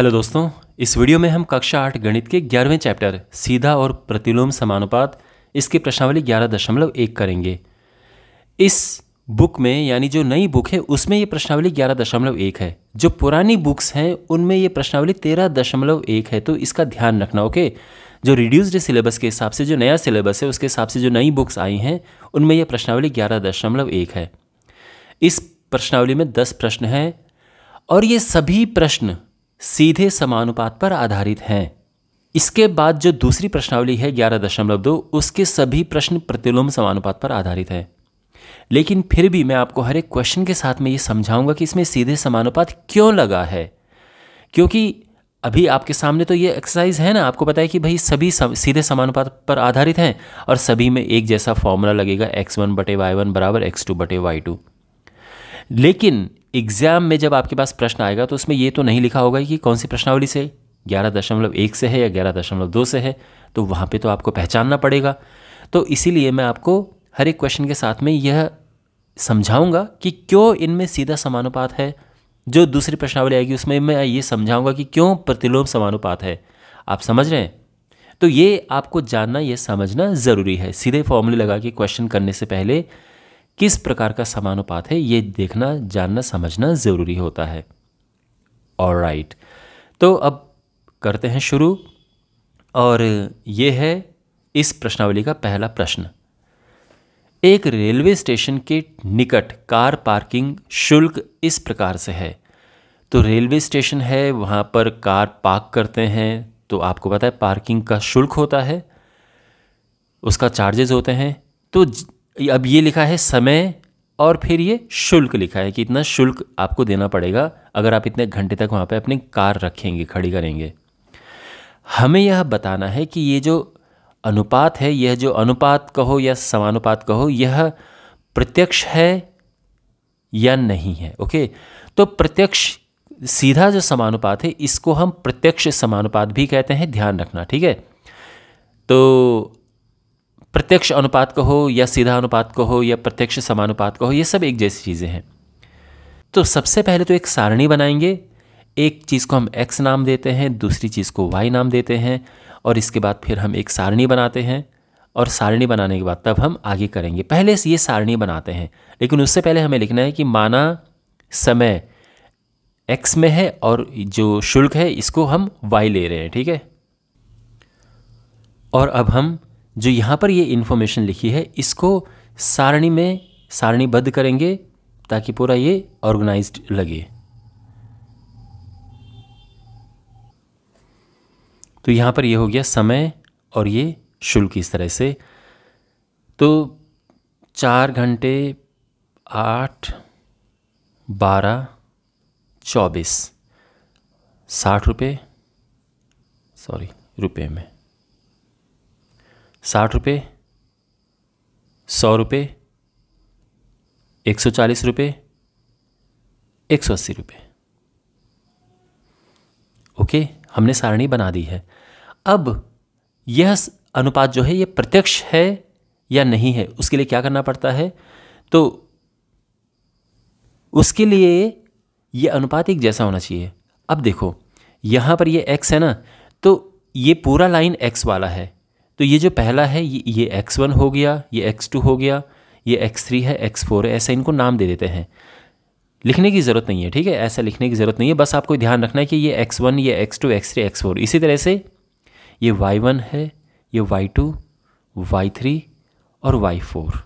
Hello दोस्तों, इस video में हम कक्षा 8 गणित के 11वें चैप्टर सीधा और प्रतिलोम समानुपात इसकी प्रश्नावली 11.1 करेंगे। इस बुक में यानी जो नई बुक है उसमें ये प्रश्नावली 11.1 है। जो पुरानी बुक्स हैं उनमें ये प्रश्नावली 13.1 है, तो इसका ध्यान रखना। ओके, जो रिड्यूस्ड सिलेबस के हिसाब से जो नया सिलेबस है उसके हिसाब से जो नई बुक्स आई हैं उनमें ये प्रश्नावली 11.1 है। इस प्रश्नावली में 10 प्रश्न हैं और ये सभी प्रश्न सीधे समानुपात पर आधारित हैं। इसके बाद जो दूसरी प्रश्नावली है 11.2 उसके सभी प्रश्न प्रतिलोम समानुपात पर आधारित हैं। लेकिन फिर भी मैं आपको हर एक क्वेश्चन के साथ में ये समझाऊंगा कि इसमें सीधे समानुपात क्यों लगा है, क्योंकि अभी आपके सामने तो ये एक्सरसाइज है ना, आपको पता है कि भाई सभी सीधे समानुपात पर आधारित हैं और सभी में एक जैसा फॉर्मूला लगेगा x1/y1 बराबर x2/y2। लेकिन एग्जाम में जब आपके पास प्रश्न आएगा तो उसमें ये तो नहीं लिखा होगा कि कौन सी प्रश्नावली से 11.1 से है या 11.2 से है, तो वहाँ पे तो आपको पहचानना पड़ेगा। तो इसीलिए मैं आपको हर एक क्वेश्चन के साथ में यह समझाऊंगा कि क्यों इनमें सीधा समानुपात है। जो दूसरी प्रश्नावली आएगी उसमें मैं ये समझाऊंगा कि क्यों प्रतिलोम समानुपात है। आप समझ रहे हैं? तो ये आपको जानना, ये समझना ज़रूरी है। सीधे फॉर्मूले लगा के क्वेश्चन करने से पहले किस प्रकार का समानुपात है ये देखना, जानना, समझना ज़रूरी होता है। ऑलराइट, तो अब करते हैं शुरू। और ये है इस प्रश्नावली का पहला प्रश्न। एक रेलवे स्टेशन के निकट कार पार्किंग शुल्क इस प्रकार से है। तो रेलवे स्टेशन है, वहाँ पर कार पार्क करते हैं, तो आपको पता है पार्किंग का शुल्क होता है, उसका चार्जेस होते हैं। तो अब ये लिखा है समय और फिर ये शुल्क लिखा है कि इतना शुल्क आपको देना पड़ेगा अगर आप इतने घंटे तक वहाँ पे अपनी कार रखेंगे, खड़ी करेंगे। हमें यह बताना है कि ये जो अनुपात है, यह जो अनुपात कहो या समानुपात कहो, यह प्रत्यक्ष है या नहीं है। ओके, तो प्रत्यक्ष सीधा जो समानुपात है इसको हम प्रत्यक्ष समानुपात भी कहते हैं, ध्यान रखना, ठीक है। तो प्रत्यक्ष अनुपात कहो या सीधा अनुपात कहो या प्रत्यक्ष समानुपात कहो, ये सब एक जैसी चीज़ें हैं। तो सबसे पहले तो एक सारणी बनाएंगे। एक चीज़ को हम x नाम देते हैं, दूसरी चीज़ को y नाम देते हैं, और इसके बाद फिर हम एक सारणी बनाते हैं। और सारणी बनाने के बाद तब हम आगे करेंगे। पहले ये सारणी बनाते हैं, लेकिन उससे पहले हमें लिखना है कि माना समय x में है और जो शुल्क है इसको हम y ले रहे हैं, ठीक है। और अब हम जो यहाँ पर ये इन्फॉर्मेशन लिखी है इसको सारणी में सारणीबद्ध करेंगे ताकि पूरा ये ऑर्गेनाइज्ड लगे। तो यहाँ पर ये हो गया समय और ये शुल्क इस तरह से। तो 4 घंटे 8 12 24 60 रुपये, रुपये में 60 रुपये, 100 रुपये, 140 रुपये, 180 रुपये। ओके, हमने सारणी बना दी है। अब यह अनुपात जो है ये प्रत्यक्ष है या नहीं है, उसके लिए क्या करना पड़ता है? तो उसके लिए ये अनुपात एक जैसा होना चाहिए। अब देखो यहाँ पर ये x है ना, तो ये पूरा लाइन x वाला है, तो ये जो पहला है ये x1 हो गया, ये x2 हो गया, ये x3 है, x4 है, ऐसा इनको नाम दे देते हैं। लिखने की ज़रूरत नहीं है, ठीक है, ऐसा लिखने की ज़रूरत नहीं है। बस आपको ध्यान रखना है कि ये x1, ये x2, x3, x4। इसी तरह से ये y1 है, ये y2, y3 और y4।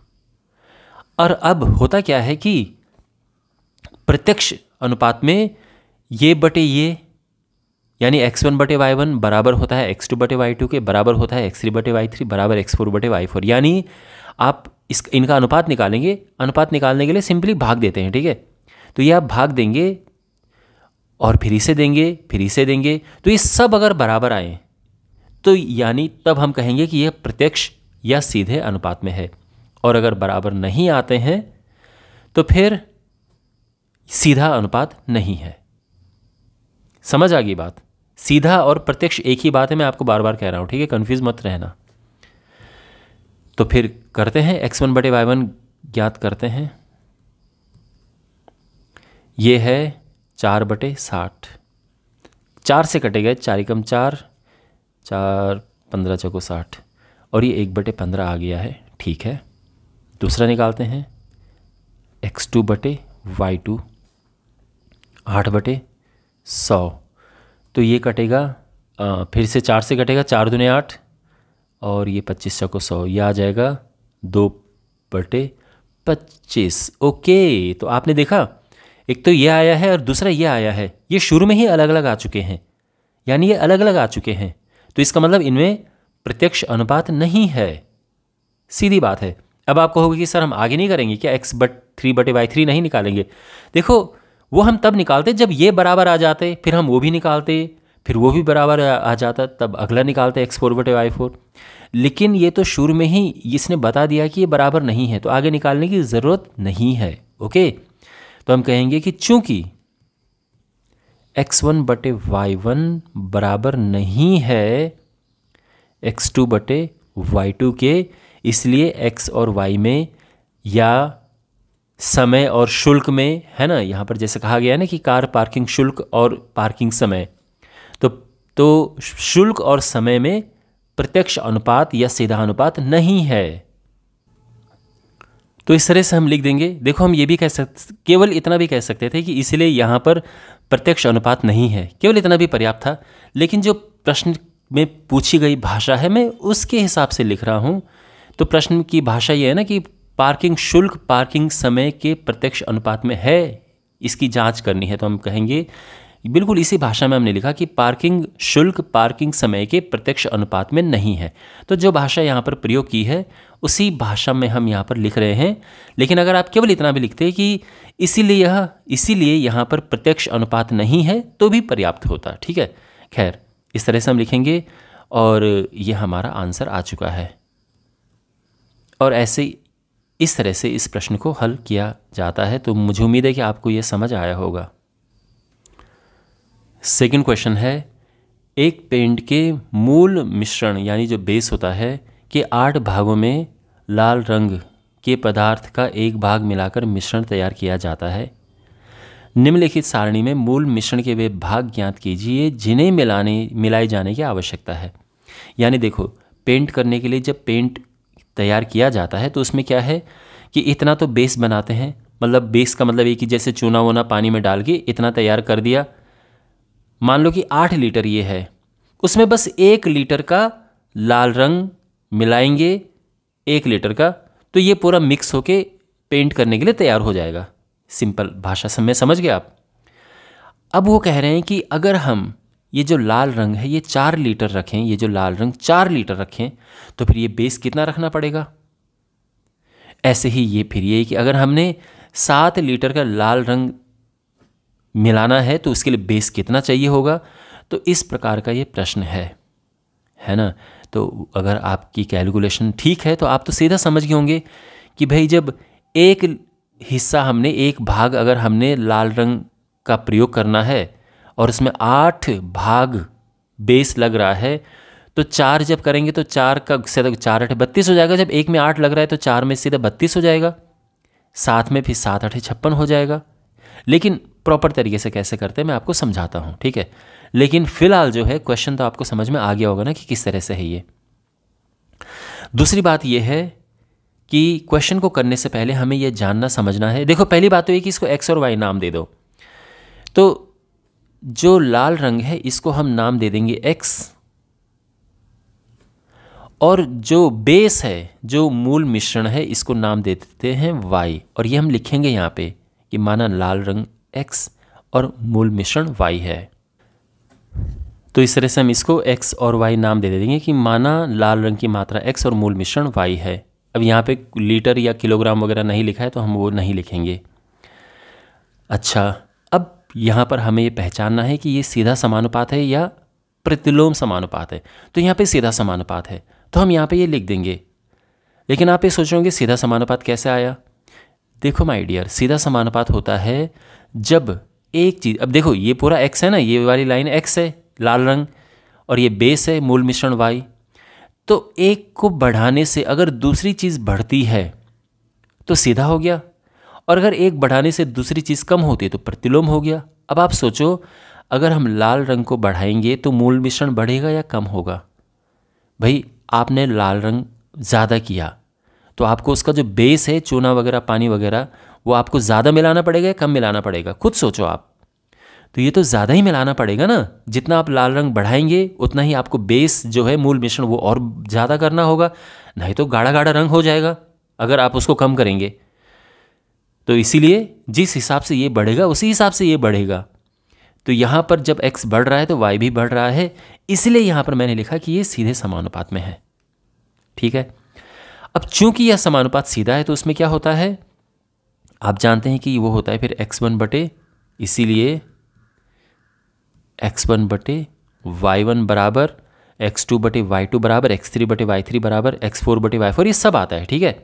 और अब होता क्या है कि प्रत्यक्ष अनुपात में ये बटे ये यानी x1/y1 बराबर होता है x2/y2 के, बराबर होता है x3/y3 बराबर x4/y4। यानी आप इनका अनुपात निकालेंगे। अनुपात निकालने के लिए सिंपली भाग देते हैं, ठीक है। तो ये आप भाग देंगे और फिर इसे देंगे, फिर इसे देंगे, तो ये सब अगर बराबर आए तो यानी तब हम कहेंगे कि यह प्रत्यक्ष या सीधे अनुपात में है। और अगर बराबर नहीं आते हैं तो फिर सीधा अनुपात नहीं है। समझ आ गई बात? सीधा और प्रत्यक्ष एक ही बात है, मैं आपको बार बार कह रहा हूं, ठीक है, कंफ्यूज मत रहना। तो फिर करते हैं x1/y1 ज्ञात करते हैं। ये है 4/60, 4 से कटेगा, 4 एकम 4, 4 15 चौको 60, और ये 1/15 आ गया है। ठीक है, दूसरा निकालते हैं, x2 बटे y2 8/100। तो ये कटेगा, फिर से 4 से कटेगा, 4 दूने 8, और ये 25 चौको 100, ये आ जाएगा 2/25। ओके, तो आपने देखा, एक तो ये आया है और दूसरा ये आया है, ये शुरू में ही अलग अलग आ चुके हैं, यानी ये अलग अलग आ चुके हैं। तो इसका मतलब इनमें प्रत्यक्ष अनुपात नहीं है, सीधी बात है। अब आपको होगा कि सर हम आगे नहीं करेंगे क्या, x3/y3 नहीं निकालेंगे? देखो, वो हम तब निकालते जब ये बराबर आ जाते, फिर हम वो भी निकालते, फिर वो भी बराबर आ जाता, तब अगला निकालते x4/y4। लेकिन ये तो शुरू में ही इसने बता दिया कि ये बराबर नहीं है, तो आगे निकालने की ज़रूरत नहीं है। ओके, तो हम कहेंगे कि चूंकि x1/y1 बराबर नहीं है x2/y2 के, इसलिए x और y में या समय और शुल्क में, है ना, यहाँ पर जैसे कहा गया है ना कि कार पार्किंग शुल्क और पार्किंग समय, तो शुल्क और समय में प्रत्यक्ष अनुपात या सीधा अनुपात नहीं है। तो इस तरह से हम लिख देंगे। देखो, हम ये भी कह सकते, केवल इतना भी कह सकते थे कि इसलिए यहाँ पर प्रत्यक्ष अनुपात नहीं है, केवल इतना भी पर्याप्त था। लेकिन जो प्रश्न में पूछी गई भाषा है, मैं उसके हिसाब से लिख रहा हूँ। तो प्रश्न की भाषा ये है ना कि पार्किंग शुल्क पार्किंग समय के प्रत्यक्ष अनुपात में है, इसकी जांच करनी है। तो हम कहेंगे, बिल्कुल इसी भाषा में हमने लिखा कि पार्किंग शुल्क पार्किंग समय के प्रत्यक्ष अनुपात में नहीं है। तो जो भाषा यहाँ पर प्रयोग की है उसी भाषा में हम यहाँ पर लिख रहे हैं। लेकिन अगर आप केवल इतना भी लिखते हैं कि इसीलिए यहाँ पर प्रत्यक्ष अनुपात नहीं है, तो भी पर्याप्त होता। ठीक है, खैर इस तरह से हम लिखेंगे और ये हमारा आंसर आ चुका है। और ऐसे इस तरह से इस प्रश्न को हल किया जाता है। तो मुझे उम्मीद है कि आपको ये समझ आया होगा। सेकंड क्वेश्चन है, एक पेंट के मूल मिश्रण यानी जो बेस होता है के 8 भागों में लाल रंग के पदार्थ का एक भाग मिलाकर मिश्रण तैयार किया जाता है। निम्नलिखित सारणी में मूल मिश्रण के वे भाग ज्ञात कीजिए जिन्हें मिलाए जाने की आवश्यकता है। यानी देखो, पेंट करने के लिए जब पेंट तैयार किया जाता है तो उसमें क्या है कि इतना तो बेस बनाते हैं, मतलब बेस का मतलब ये कि जैसे चूना वूना पानी में डाल के इतना तैयार कर दिया। मान लो कि 8 लीटर ये है, उसमें बस 1 लीटर का लाल रंग मिलाएंगे, 1 लीटर का, तो ये पूरा मिक्स होके पेंट करने के लिए तैयार हो जाएगा। सिंपल भाषा में समझ गए आप। अब वो कह रहे हैं कि अगर हम ये जो लाल रंग है ये 4 लीटर रखें, ये जो लाल रंग 4 लीटर रखें, तो फिर ये बेस कितना रखना पड़ेगा। ऐसे ही ये फिर ये कि अगर हमने 7 लीटर का लाल रंग मिलाना है तो उसके लिए बेस कितना चाहिए होगा। तो इस प्रकार का ये प्रश्न है ना। तो अगर आपकी कैलकुलेशन ठीक है तो आप तो सीधा समझ गए होंगे कि भाई जब एक हिस्सा हमने, एक भाग अगर हमने लाल रंग का प्रयोग करना है और उसमें 8 भाग बेस लग रहा है, तो 4 जब करेंगे तो 4 का 4 8 32 हो जाएगा। जब एक में 8 लग रहा है तो 4 में सीधा 32 हो जाएगा, 7 में फिर 7 8 56 हो जाएगा। लेकिन प्रॉपर तरीके से कैसे करते हैं मैं आपको समझाता हूँ, ठीक है। लेकिन फिलहाल जो है क्वेश्चन तो आपको समझ में आ गया होगा ना कि किस तरह से है ये। दूसरी बात ये है कि क्वेश्चन को करने से पहले हमें यह जानना समझना है। देखो, पहली बात तो ये कि इसको एक्स और वाई नाम दे दो। तो जो लाल रंग है इसको हम नाम दे देंगे एक्स, और जो बेस है, जो मूल मिश्रण है, इसको नाम दे देते हैं वाई। और ये हम लिखेंगे यहाँ पे कि माना लाल रंग एक्स और मूल मिश्रण वाई है। तो इस तरह से हम इसको एक्स और वाई नाम दे देंगे कि माना लाल रंग की मात्रा एक्स और मूल मिश्रण वाई है। अब यहाँ पे लीटर या किलोग्राम वगैरह नहीं लिखा है तो हम वो नहीं लिखेंगे। अच्छा, अब यहाँ पर हमें ये पहचानना है कि ये सीधा समानुपात है या प्रतिलोम समानुपात है। तो यहाँ पे सीधा समानुपात है तो हम यहाँ पे ये लिख देंगे। लेकिन आप ये सोच रहे होंगे सीधा समानुपात कैसे आया। देखो माय डियर, सीधा समानुपात होता है जब एक चीज़, अब देखो ये पूरा एक्स है ना, ये वाली लाइन एक्स है लाल रंग, और ये बेस है मूल मिश्रण वाई। तो एक को बढ़ाने से अगर दूसरी चीज़ बढ़ती है तो सीधा हो गया, और अगर एक बढ़ाने से दूसरी चीज़ कम होती है तो प्रतिलोम हो गया। अब आप सोचो, अगर हम लाल रंग को बढ़ाएंगे तो मूल मिश्रण बढ़ेगा या कम होगा? भाई आपने लाल रंग ज़्यादा किया तो आपको उसका जो बेस है, चूना वगैरह, पानी वगैरह, वो आपको ज़्यादा मिलाना पड़ेगा या कम मिलाना पड़ेगा? खुद सोचो आप। तो ये तो ज़्यादा ही मिलाना पड़ेगा ना। जितना आप लाल रंग बढ़ाएंगे उतना ही आपको बेस जो है, मूल मिश्रण, वो और ज़्यादा करना होगा, नहीं तो गाढ़ा गाढ़ा रंग हो जाएगा अगर आप उसको कम करेंगे। तो इसीलिए जिस हिसाब से ये बढ़ेगा उसी हिसाब से ये बढ़ेगा। तो यहाँ पर जब x बढ़ रहा है तो y भी बढ़ रहा है, इसलिए यहाँ पर मैंने लिखा कि ये सीधे समानुपात में है। ठीक है। अब चूंकि यह समानुपात सीधा है तो उसमें क्या होता है, आप जानते हैं कि वो होता है फिर x1 बटे, इसीलिए x1 बटे y1 बराबर x2 बटे y2 बराबर x3 बटे y3 बराबर x4 बटे y4, ये सब आता है। ठीक है।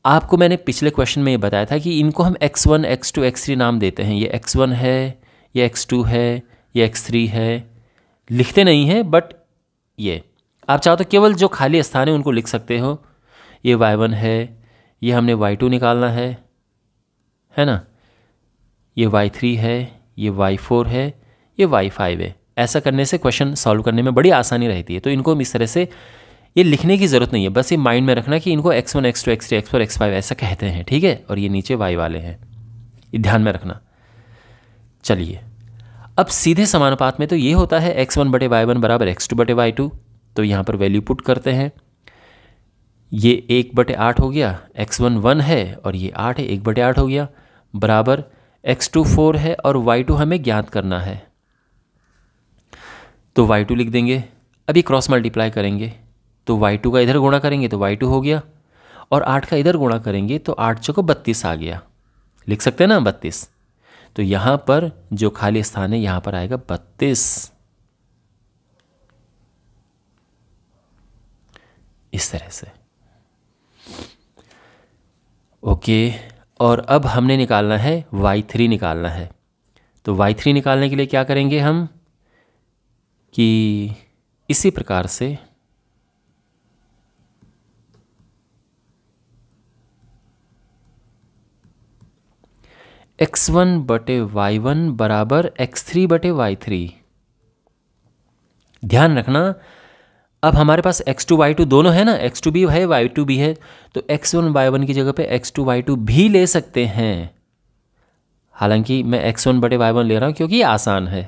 आपको मैंने पिछले क्वेश्चन में ये बताया था कि इनको हम x1, x2, x3 नाम देते हैं। ये x1 है, ये x2 है, ये x3 है, लिखते नहीं हैं, बट ये आप चाहो तो केवल जो खाली स्थान है उनको लिख सकते हो। ये y1 है, ये हमने y2 निकालना है ना, ये y3 है, ये y4 है, ये y5 है। ऐसा करने से क्वेश्चन सॉल्व करने में बड़ी आसानी रहती है। तो इनको हम इस तरह से, ये लिखने की ज़रूरत नहीं है, बस ये माइंड में रखना कि इनको x1, x2, x3, x4, x5 ऐसा कहते हैं। ठीक है। और ये नीचे y वाले हैं, ये ध्यान में रखना। चलिए, अब सीधे समानुपात में तो ये होता है x1 बटे y1 बराबर x2 बटे y2। तो यहाँ पर वैल्यू पुट करते हैं। ये 1 बटे 8 हो गया, x1 1 है और ये 8 है, 1 बटे 8 हो गया, बराबर x2 4 है और y2 हमें ज्ञात करना है। तो y2 लिख देंगे। अभी क्रॉस मल्टीप्लाई करेंगे तो y2 का इधर गुणा करेंगे तो y2 हो गया, और 8 का इधर गुणा करेंगे तो 8 चौको 32 आ गया। लिख सकते हैं ना 32। तो यहाँ पर जो खाली स्थान है यहाँ पर आएगा 32, इस तरह से। ओके। और अब हमने निकालना है y3 निकालना है। तो y3 निकालने के लिए क्या करेंगे हम कि इसी प्रकार से x1 बटे y1 बराबर x3 बटे y3। ध्यान रखना, अब हमारे पास x2 y2 दोनों है ना, x2 भी है y2 भी है, तो x1 y1 की जगह पे x2 y2 भी ले सकते हैं। हालांकि मैं x1 बटे y1 ले रहा हूँ क्योंकि ये आसान है।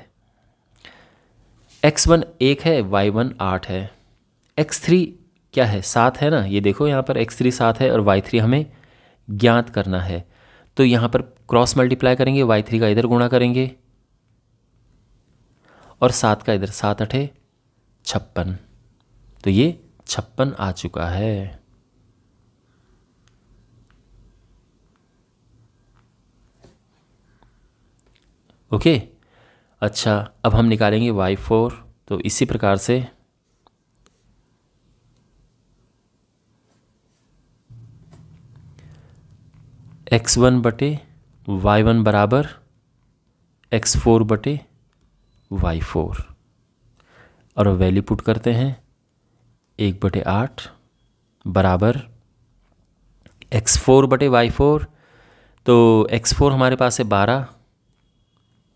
x1 1 है, y1 8 है, x3 क्या है 7 है ना, ये देखो यहाँ पर x3 7 है और y3 हमें ज्ञात करना है। तो यहाँ पर क्रॉस मल्टीप्लाई करेंगे, y3 का इधर गुणा करेंगे और 7 का इधर, 7 8 56। तो ये 56 आ चुका है। ओके। अच्छा, अब हम निकालेंगे y4। तो इसी प्रकार से x1 बटे y1 बराबर x4 बटे y4, और वैल्यू पुट करते हैं 1 बटे 8 बराबर x4 बटे y4। तो x4 हमारे पास है 12,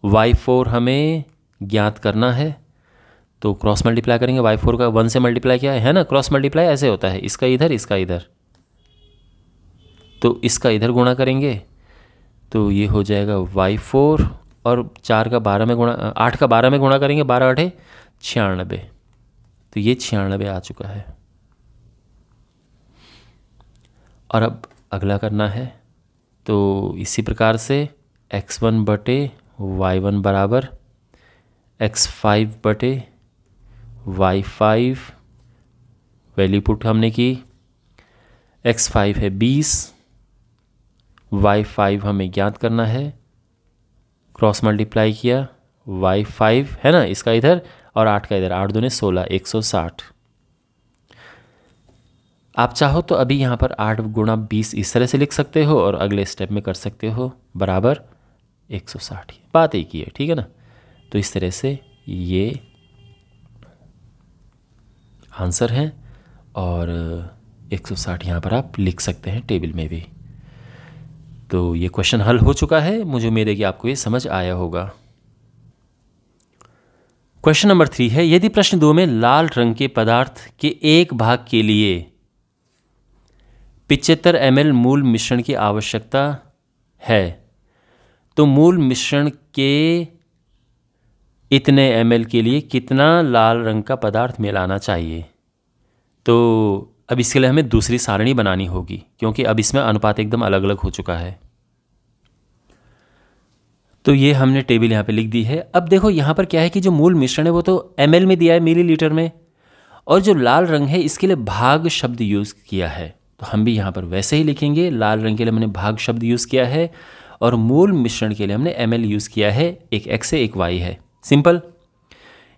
y4 हमें ज्ञात करना है। तो क्रॉस मल्टीप्लाई करेंगे, y4 का 1 से मल्टीप्लाई किया है ना, क्रॉस मल्टीप्लाई ऐसे होता है, इसका इधर इसका इधर, तो इसका इधर गुणा करेंगे तो ये हो जाएगा y4, और 4 का 12 में गुणा, 8 का 12 में गुणा करेंगे, 12 8 96। तो ये 96 आ चुका है। और अब अगला करना है। तो इसी प्रकार से x1 बटे y1 बराबर x5 बटे y5, वैल्यू पुट हमने की, x5 है 20, y5 हमें ज्ञात करना है, क्रॉस मल्टीप्लाई किया, y5 है ना इसका इधर और 8 का इधर, 8 दूने 16, 160। आप चाहो तो अभी यहाँ पर 8 गुणा 20 इस तरह से लिख सकते हो और अगले स्टेप में कर सकते हो, बराबर 160। बात एक ही है, ठीक है ना। तो इस तरह से ये आंसर है और 160 यहाँ पर आप लिख सकते हैं टेबल में भी। तो ये क्वेश्चन हल हो चुका है। मुझे उम्मीद है कि आपको ये समझ आया होगा। क्वेश्चन नंबर 3 है, यदि प्रश्न 2 में लाल रंग के पदार्थ के एक भाग के लिए 75 ml मूल मिश्रण की आवश्यकता है तो मूल मिश्रण के इतने ml के लिए कितना लाल रंग का पदार्थ मिलाना चाहिए। तो अब इसके लिए हमें दूसरी सारणी बनानी होगी क्योंकि अब इसमें अनुपात एकदम अलग अलग हो चुका है। तो ये हमने टेबल यहाँ पे लिख दी है। अब देखो यहाँ पर क्या है कि जो मूल मिश्रण है वो तो ml में दिया है, मिलीलीटर में, और जो लाल रंग है इसके लिए भाग शब्द यूज़ किया है। तो हम भी यहाँ पर वैसे ही लिखेंगे, लाल रंग के लिए हमने भाग शब्द यूज़ किया है और मूल मिश्रण के लिए हमने ml यूज़ किया है। एक x है एक y है, सिंपल।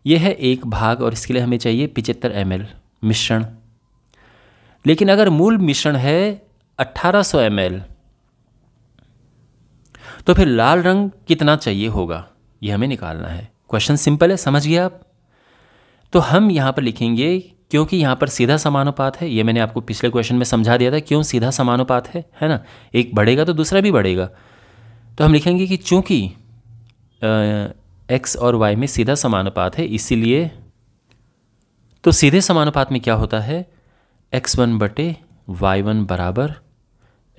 ये है एक भाग और इसके लिए हमें चाहिए 75 ml मिश्रण। लेकिन अगर मूल मिश्रण है 1800 ml तो फिर लाल रंग कितना चाहिए होगा, ये हमें निकालना है। क्वेश्चन सिंपल है, समझ गए आप। तो हम यहाँ पर लिखेंगे, क्योंकि यहाँ पर सीधा समानुपात है, ये मैंने आपको पिछले क्वेश्चन में समझा दिया था क्यों सीधा समानुपात है ना, एक बढ़ेगा तो दूसरा भी बढ़ेगा। तो हम लिखेंगे कि चूँकि x और y में सीधा समानुपात है इसीलिए, तो सीधे समानुपात में क्या होता है, x1 बटे y1 बराबर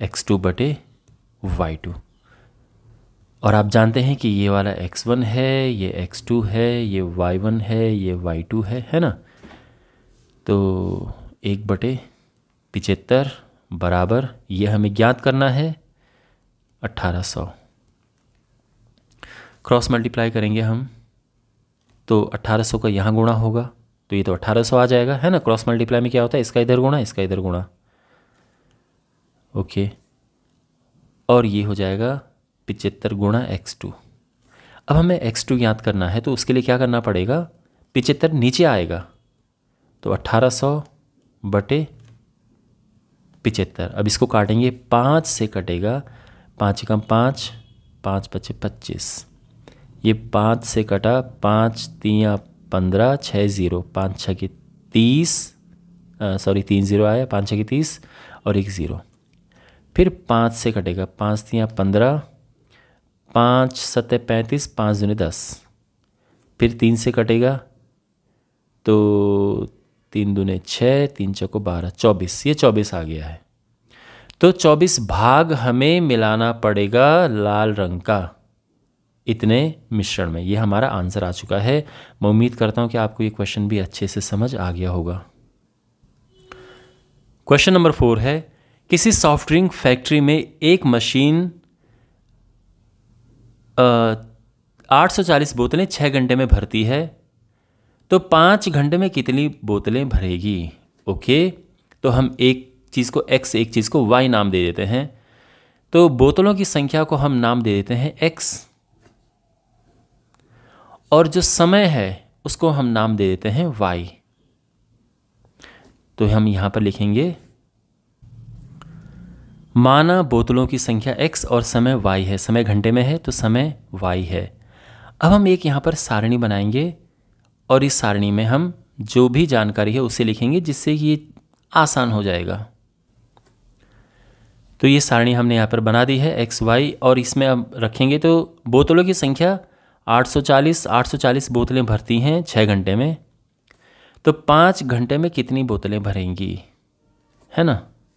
x2 बटे y2। और आप जानते हैं कि ये वाला x1 है, ये x2 है, ये y1 है, ये y2 है ना। तो 1/75 बराबर, ये हमें ज्ञात करना है 1800। क्रॉस मल्टीप्लाई करेंगे हम तो 1800 का यहाँ गुणा होगा तो ये तो 1800 आ जाएगा, है ना। क्रॉस मल्टीप्लाई में क्या होता है, इसका इधर गुणा इसका इधर गुणा, ओके। और ये हो जाएगा 75 गुणा x2। अब हमें x2 ज्ञात करना है तो उसके लिए क्या करना पड़ेगा, 75 नीचे आएगा तो 1800 बटे 75। अब इसको काटेंगे, 5 से कटेगा, 5 कम 5, 5 बचे 25। ये 5 से कटा, 5 3 15, 6 0, 5 6 की 30, सॉरी 3 0 आया, 5 6 की 30 और 1 0। फिर 5 से कटेगा, 5 3 15, 5 7 35, 5 दूनी 10। फिर 3 से कटेगा तो 3 दूने 6, 3 चौको 12, 24। ये 24 आ गया है। तो 24 भाग हमें मिलाना पड़ेगा लाल रंग का इतने मिश्रण में। ये हमारा आंसर आ चुका है। मैं उम्मीद करता हूँ कि आपको ये क्वेश्चन भी अच्छे से समझ आ गया होगा। क्वेश्चन नंबर 4 है, किसी सॉफ्ट ड्रिंक फैक्ट्री में एक मशीन 840 बोतलें 6 घंटे में भरती है तो 5 घंटे में कितनी बोतलें भरेगी। ओके, तो हम एक चीज़ को x, एक चीज़ को y नाम दे देते हैं। तो बोतलों की संख्या को हम नाम दे देते हैं x और जो समय है उसको हम नाम दे देते हैं y। तो हम यहाँ पर लिखेंगे, माना बोतलों की संख्या x और समय y है, समय घंटे में है तो समय y है। अब हम एक यहाँ पर सारणी बनाएंगे और इस सारणी में हम जो भी जानकारी है उसे लिखेंगे जिससे कि ये आसान हो जाएगा। तो ये सारणी हमने यहाँ पर बना दी है x y, और इसमें अब रखेंगे तो बोतलों की संख्या 840 बोतलें भरती हैं 6 घंटे में, तो 5 घंटे में कितनी बोतलें भरेंगी, है ना।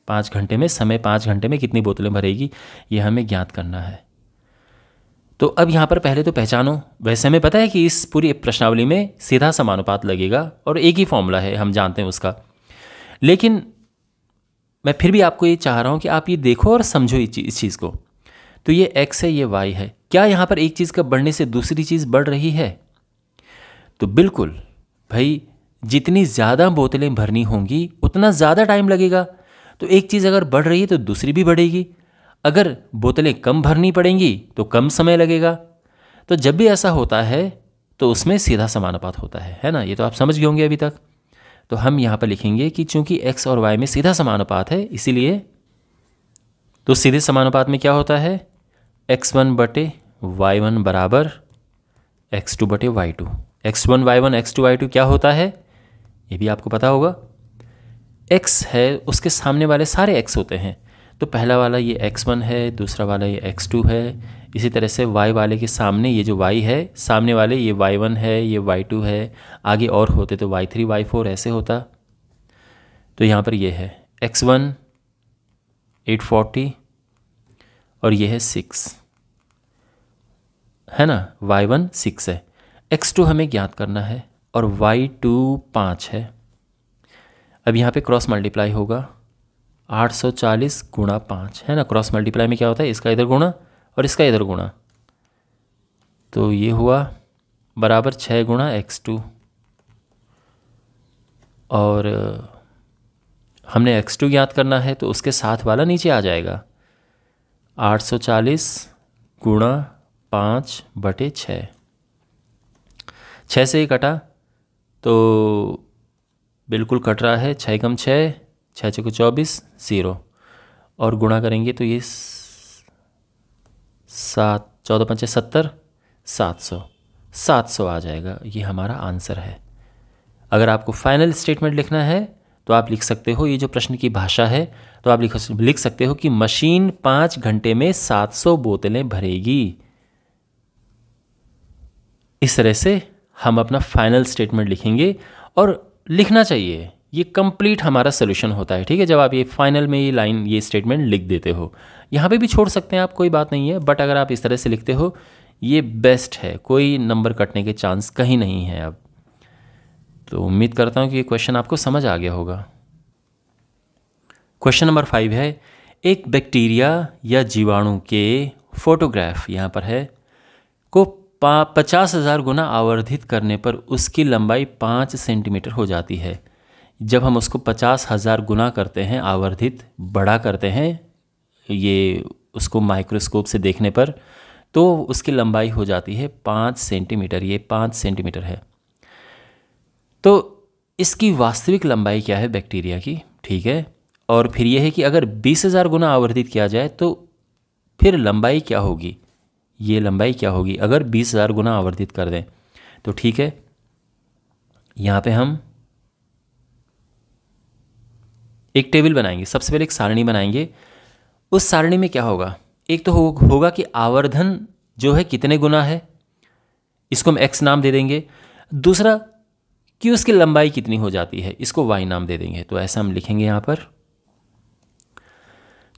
5 घंटे में, समय 5 घंटे में कितनी बोतलें भरेगी ये हमें ज्ञात करना है। तो अब यहाँ पर पहले तो पहचानो, वैसे हमें पता है कि इस पूरी प्रश्नावली में सीधा समानुपात लगेगा और एक ही फॉर्मूला है, हम जानते हैं उसका। लेकिन मैं फिर भी आपको ये चाह रहा हूँ कि आप ये देखो और समझो इस चीज़ को। तो ये x है, ये y है, क्या यहाँ पर एक चीज़ का बढ़ने से दूसरी चीज़ बढ़ रही है? तो बिल्कुल भाई, जितनी ज़्यादा बोतलें भरनी होंगी उतना ज़्यादा टाइम लगेगा। तो एक चीज़ अगर बढ़ रही है तो दूसरी भी बढ़ेगी। अगर बोतलें कम भरनी पड़ेंगी तो कम समय लगेगा। तो जब भी ऐसा होता है तो उसमें सीधा समानुपात होता है ना। ये तो आप समझ गए होंगे अभी तक। तो हम यहाँ पर लिखेंगे कि चूंकि x और y में सीधा समानुपात है इसीलिए, तो सीधे समानुपात में क्या होता है, x1 बटे y1 बराबर x2 बटे y2। x1 y1 x2 y2 क्या होता है ये भी आपको पता होगा। x है उसके सामने वाले सारे x होते हैं। तो पहला वाला ये x1 है, दूसरा वाला ये x2 है, इसी तरह से y वाले के सामने ये जो y है, सामने वाले ये y1 है, ये y2 है, आगे और होते तो y3 y4 ऐसे होता। तो यहाँ पर ये है x1 840 और ये है 6, है ना, y1 6 है, x2 हमें ज्ञात करना है और y2 5 है। अब यहाँ पे क्रॉस मल्टीप्लाई होगा 840 गुणा 5, है ना। क्रॉस मल्टीप्लाई में क्या होता है, इसका इधर गुणा और इसका इधर गुणा, तो ये हुआ बराबर 6 गुणा x2 और हमने x2 ज्ञात करना है तो उसके साथ वाला नीचे आ जाएगा 840 गुणा 5/6। 6 से ही कटा तो बिल्कुल कट रहा है, 6 कम 6, 6 6 24 0 और गुणा करेंगे तो ये 7 14 5 70 700 आ जाएगा। ये हमारा आंसर है। अगर आपको फाइनल स्टेटमेंट लिखना है तो आप लिख सकते हो, ये जो प्रश्न की भाषा है तो आप लिख सकते हो कि मशीन 5 घंटे में 700 बोतलें भरेगी। इस तरह से हम अपना फाइनल स्टेटमेंट लिखेंगे और लिखना चाहिए, ये कंप्लीट हमारा सोल्यूशन होता है। ठीक है, जब आप ये फाइनल में ये लाइन ये स्टेटमेंट लिख देते हो, यहाँ पे भी छोड़ सकते हैं आप, कोई बात नहीं है, बट अगर आप इस तरह से लिखते हो ये बेस्ट है, कोई नंबर कटने के चांस कहीं नहीं है। अब तो उम्मीद करता हूँ कि ये क्वेश्चन आपको समझ आ गया होगा। क्वेश्चन नंबर 5 है, एक बैक्टीरिया या जीवाणु के फोटोग्राफ यहाँ पर है को 50,000 गुना आवर्धित करने पर उसकी लंबाई 5 सेंटीमीटर हो जाती है। जब हम उसको 50,000 गुना करते हैं, आवर्धित बड़ा करते हैं, ये उसको माइक्रोस्कोप से देखने पर, तो उसकी लंबाई हो जाती है 5 सेंटीमीटर। ये 5 सेंटीमीटर है। तो इसकी वास्तविक लंबाई क्या है बैक्टीरिया की, ठीक है। और फिर यह है कि अगर 20,000 गुना आवर्धित किया जाए तो फिर लंबाई क्या होगी, ये लंबाई क्या होगी अगर 20,000 गुना आवर्धित कर दें। तो ठीक है, यहाँ पे हम एक टेबल बनाएंगे। सबसे पहले एक सारणी बनाएंगे। उस सारणी में क्या होगा, एक तो होगा कि आवर्धन जो है कितने गुना है, इसको हम x नाम दे देंगे। दूसरा कि उसकी लंबाई कितनी हो जाती है, इसको y नाम दे देंगे। तो ऐसा हम लिखेंगे यहाँ पर।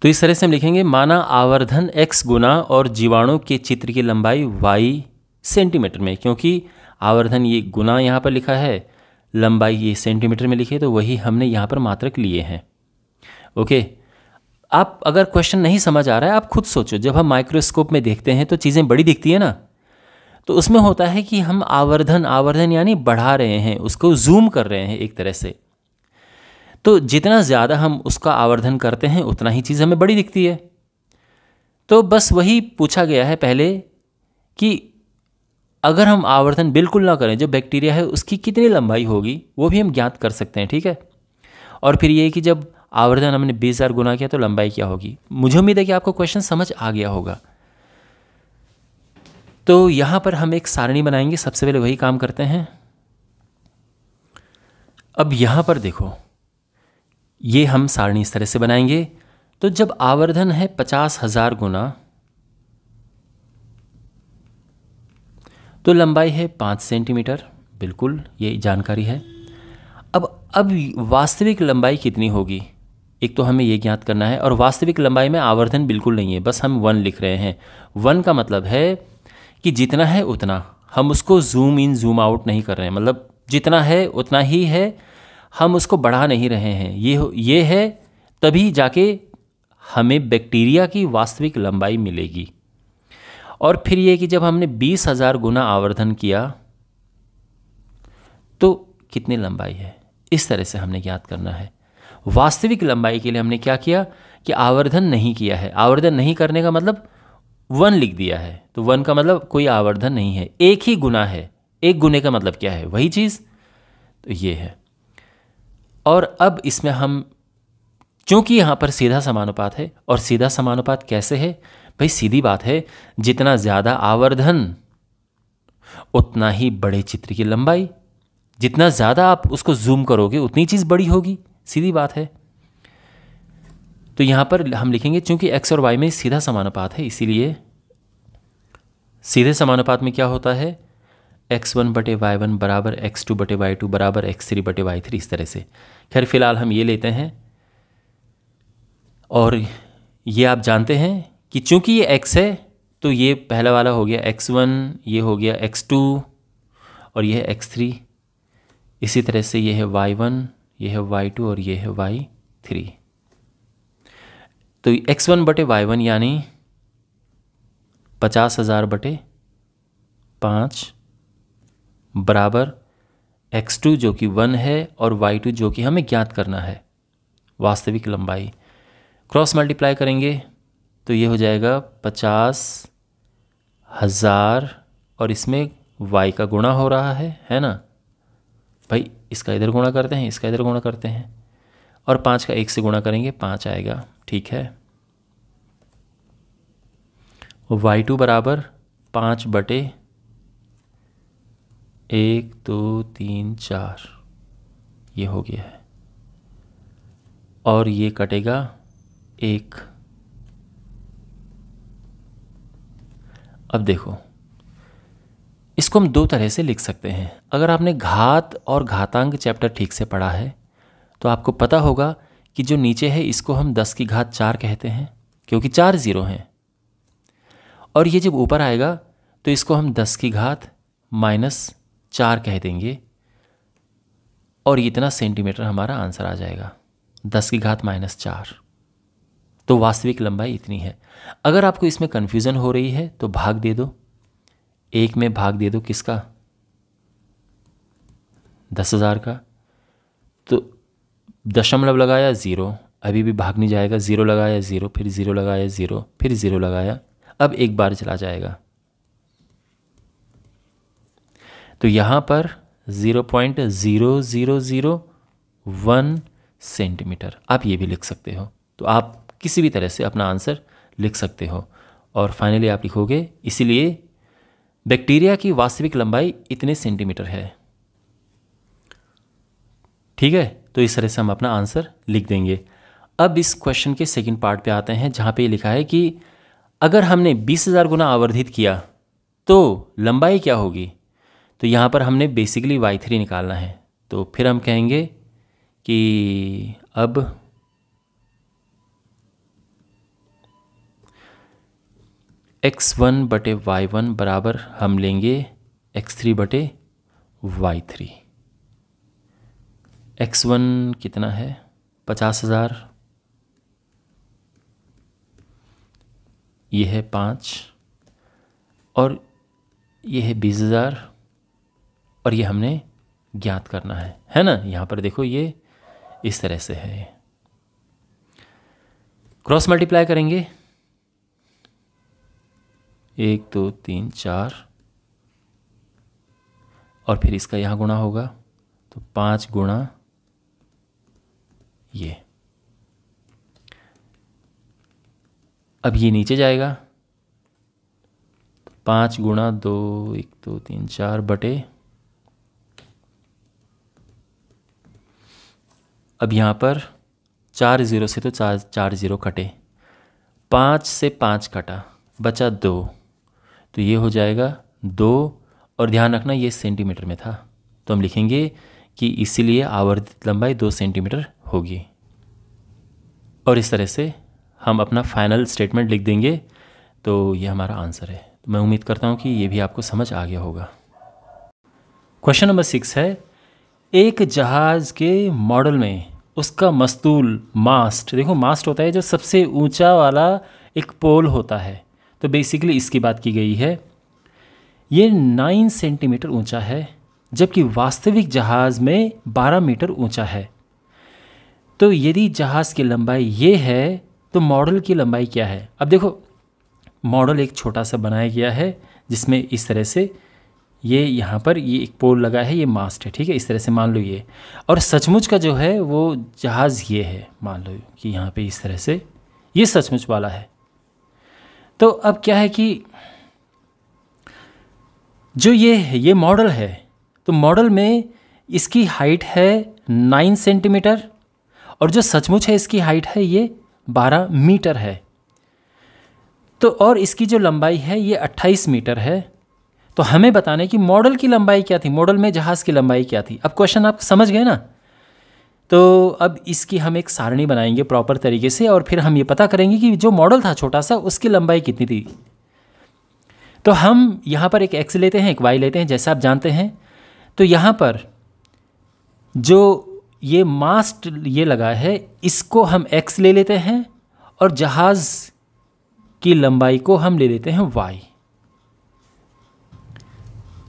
तो इस तरह से हम लिखेंगे, माना आवर्धन x गुना और जीवाणु के चित्र की लंबाई y सेंटीमीटर में, क्योंकि आवर्धन ये गुना यहाँ पर लिखा है, लंबाई ये सेंटीमीटर में लिखी है, तो वही हमने यहाँ पर मात्रक लिए हैं। ओके, आप अगर क्वेश्चन नहीं समझ आ रहा है आप खुद सोचो। जब हम माइक्रोस्कोप में देखते हैं तो चीज़ें बड़ी दिखती है ना, तो उसमें होता है कि हम आवर्धन यानी बढ़ा रहे हैं, उसको जूम कर रहे हैं एक तरह से। तो जितना ज़्यादा हम उसका आवर्धन करते हैं उतना ही चीज़ हमें बड़ी दिखती है। तो बस वही पूछा गया है पहले कि अगर हम आवर्धन बिल्कुल ना करें, जो बैक्टीरिया है उसकी कितनी लंबाई होगी वो भी हम ज्ञात कर सकते हैं, ठीक है। और फिर ये कि जब आवर्धन हमने 20,000 गुना किया तो लंबाई क्या होगी। मुझे उम्मीद है कि आपको क्वेश्चन समझ आ गया होगा। तो यहाँ पर हम एक सारणी बनाएंगे। सबसे पहले वही काम करते हैं। अब यहाँ पर देखो, ये हम सारणी इस तरह से बनाएंगे। तो जब आवर्धन है 50,000 गुना, तो लंबाई है 5 सेंटीमीटर, बिल्कुल ये जानकारी है। अब वास्तविक लंबाई कितनी होगी, एक तो हमें ये ज्ञात करना है। और वास्तविक लंबाई में आवर्धन बिल्कुल नहीं है, बस हम 1 लिख रहे हैं। 1 का मतलब है कि जितना है उतना, हम उसको जूम इन जूम आउट नहीं कर रहे हैं, मतलब जितना है उतना ही है, हम उसको बढ़ा नहीं रहे हैं। ये है, तभी जाके हमें बैक्टीरिया की वास्तविक लंबाई मिलेगी। और फिर ये कि जब हमने 20,000 गुना आवर्धन किया तो कितनी लंबाई है, इस तरह से हमने ज्ञात करना है। वास्तविक लंबाई के लिए हमने क्या किया कि आवर्धन नहीं किया है। आवर्धन नहीं करने का मतलब 1 लिख दिया है, तो 1 का मतलब कोई आवर्धन नहीं है, एक ही गुना है। एक गुने का मतलब क्या है, वही चीज़, तो ये है। और अब इसमें हम, चूंकि यहाँ पर सीधा समानुपात है, और सीधा समानुपात कैसे है भाई, सीधी बात है, जितना ज़्यादा आवर्धन उतना ही बड़े चित्र की लंबाई, जितना ज़्यादा आप उसको जूम करोगे उतनी चीज़ बड़ी होगी, सीधी बात है। तो यहाँ पर हम लिखेंगे, चूंकि x और y में सीधा समानुपात है, इसीलिए सीधे समानुपात में क्या होता है, x1 बटे y1 बराबर x2 बटे y2 बराबर x3 बटे y3, इस तरह से। खैर फिलहाल हम ये लेते हैं, और ये आप जानते हैं कि चूंकि ये x है तो ये पहला वाला हो गया x1, ये हो गया x2 और ये है x3। इसी तरह से ये है y1, ये है y2 और ये है y3। तो x1 बटे y1 यानी 50,000 बटे 5 बराबर x2 जो कि 1 है और y2 जो कि हमें ज्ञात करना है, वास्तविक लंबाई। क्रॉस मल्टीप्लाई करेंगे तो ये हो जाएगा 50,000 और इसमें y का गुणा हो रहा है ना भाई। इसका इधर गुणा करते हैं, इसका इधर गुणा करते हैं, और 5 का 1 से गुणा करेंगे 5 आएगा, ठीक है। y2 बराबर 5 बटे 1 2 3 4 ये हो गया है, और ये कटेगा 1। अब देखो इसको हम दो तरह से लिख सकते हैं। अगर आपने घात और घातांक चैप्टर ठीक से पढ़ा है तो आपको पता होगा कि जो नीचे है इसको हम 10 की घात 4 कहते हैं, क्योंकि 4 जीरो हैं। और ये जब ऊपर आएगा तो इसको हम 10 की घात -4 कह देंगे, और इतना सेंटीमीटर हमारा आंसर आ जाएगा, 10 की घात -4। तो वास्तविक लंबाई इतनी है। अगर आपको इसमें कन्फ्यूज़न हो रही है तो भाग दे दो, 1 में भाग दे दो किसका, 10,000 का। तो दशमलव लगाया 0, अभी भी भाग नहीं जाएगा, 0 लगाया 0, फिर 0 लगाया 0, फिर 0 लगाया, अब एक बार चला जाएगा। तो यहाँ पर 0.0001 सेंटीमीटर आप ये भी लिख सकते हो। तो आप किसी भी तरह से अपना आंसर लिख सकते हो, और फाइनली आप लिखोगे इसीलिए बैक्टीरिया की वास्तविक लंबाई इतने सेंटीमीटर है। ठीक है, तो इस तरह से हम अपना आंसर लिख देंगे। अब इस क्वेश्चन के सेकंड पार्ट पे आते हैं, जहाँ पे ये लिखा है कि अगर हमने 20,000 गुना आवर्धित किया तो लंबाई क्या होगी। तो यहाँ पर हमने बेसिकली y3 निकालना है। तो फिर हम कहेंगे कि अब x1 बटे y1 बराबर हम लेंगे x3 बटे y3। x1 कितना है, 50,000, ये है 5, और ये है 20,000, और ये हमने ज्ञात करना है ना। यहाँ पर देखो ये इस तरह से है, क्रॉस मल्टीप्लाई करेंगे 1 2 3 4, और फिर इसका यहाँ गुणा होगा तो 5 गुणा ये। अब ये नीचे जाएगा, 5 गुणा 2 1 2 3 4 बटे, अब यहाँ पर 4 0 से तो 4 0 कटे, 5 से 5 कटा, बचा 2, तो ये हो जाएगा 2, और ध्यान रखना ये सेंटीमीटर में था, तो हम लिखेंगे कि इसीलिए आवर्धित लंबाई 2 सेंटीमीटर होगी। और इस तरह से हम अपना फाइनल स्टेटमेंट लिख देंगे। तो ये हमारा आंसर है। तो मैं उम्मीद करता हूँ कि ये भी आपको समझ आ गया होगा। क्वेश्चन नंबर 6 है, एक जहाज़ के मॉडल में उसका मस्तूल मास्ट, देखो मास्ट होता है जो सबसे ऊंचा वाला एक पोल होता है, तो बेसिकली इसकी बात की गई है। ये 9 सेंटीमीटर ऊंचा है, जबकि वास्तविक जहाज़ में 12 मीटर ऊंचा है। तो यदि जहाज़ की लंबाई ये है तो मॉडल की लंबाई क्या है। अब देखो मॉडल एक छोटा सा बनाया गया है, जिसमें इस तरह से ये यहाँ पर ये एक पोल लगा है, ये मास्ट है, ठीक है, इस तरह से मान लो ये। और सचमुच का जो है वो जहाज़ ये है, मान लो कि यहाँ पे इस तरह से ये सचमुच वाला है। तो अब क्या है कि जो ये मॉडल है, तो मॉडल में इसकी हाइट है 9 सेंटीमीटर, और जो सचमुच है इसकी हाइट है ये 12 मीटर है। तो और इसकी जो लंबाई है ये 28 मीटर है। तो हमें बताना है कि मॉडल की लंबाई क्या थी, मॉडल में जहाज़ की लंबाई क्या थी। अब क्वेश्चन आप समझ गए ना। तो अब इसकी हम एक सारणी बनाएंगे प्रॉपर तरीके से और फिर हम ये पता करेंगे कि जो मॉडल था छोटा सा उसकी लंबाई कितनी थी। तो हम यहाँ पर एक एक्स लेते हैं, एक वाई लेते हैं, जैसा आप जानते हैं। तो यहाँ पर जो ये मास्ट ये लगा है इसको हम एक्स ले लेते हैं और जहाज़ की लंबाई को हम ले लेते हैं वाई।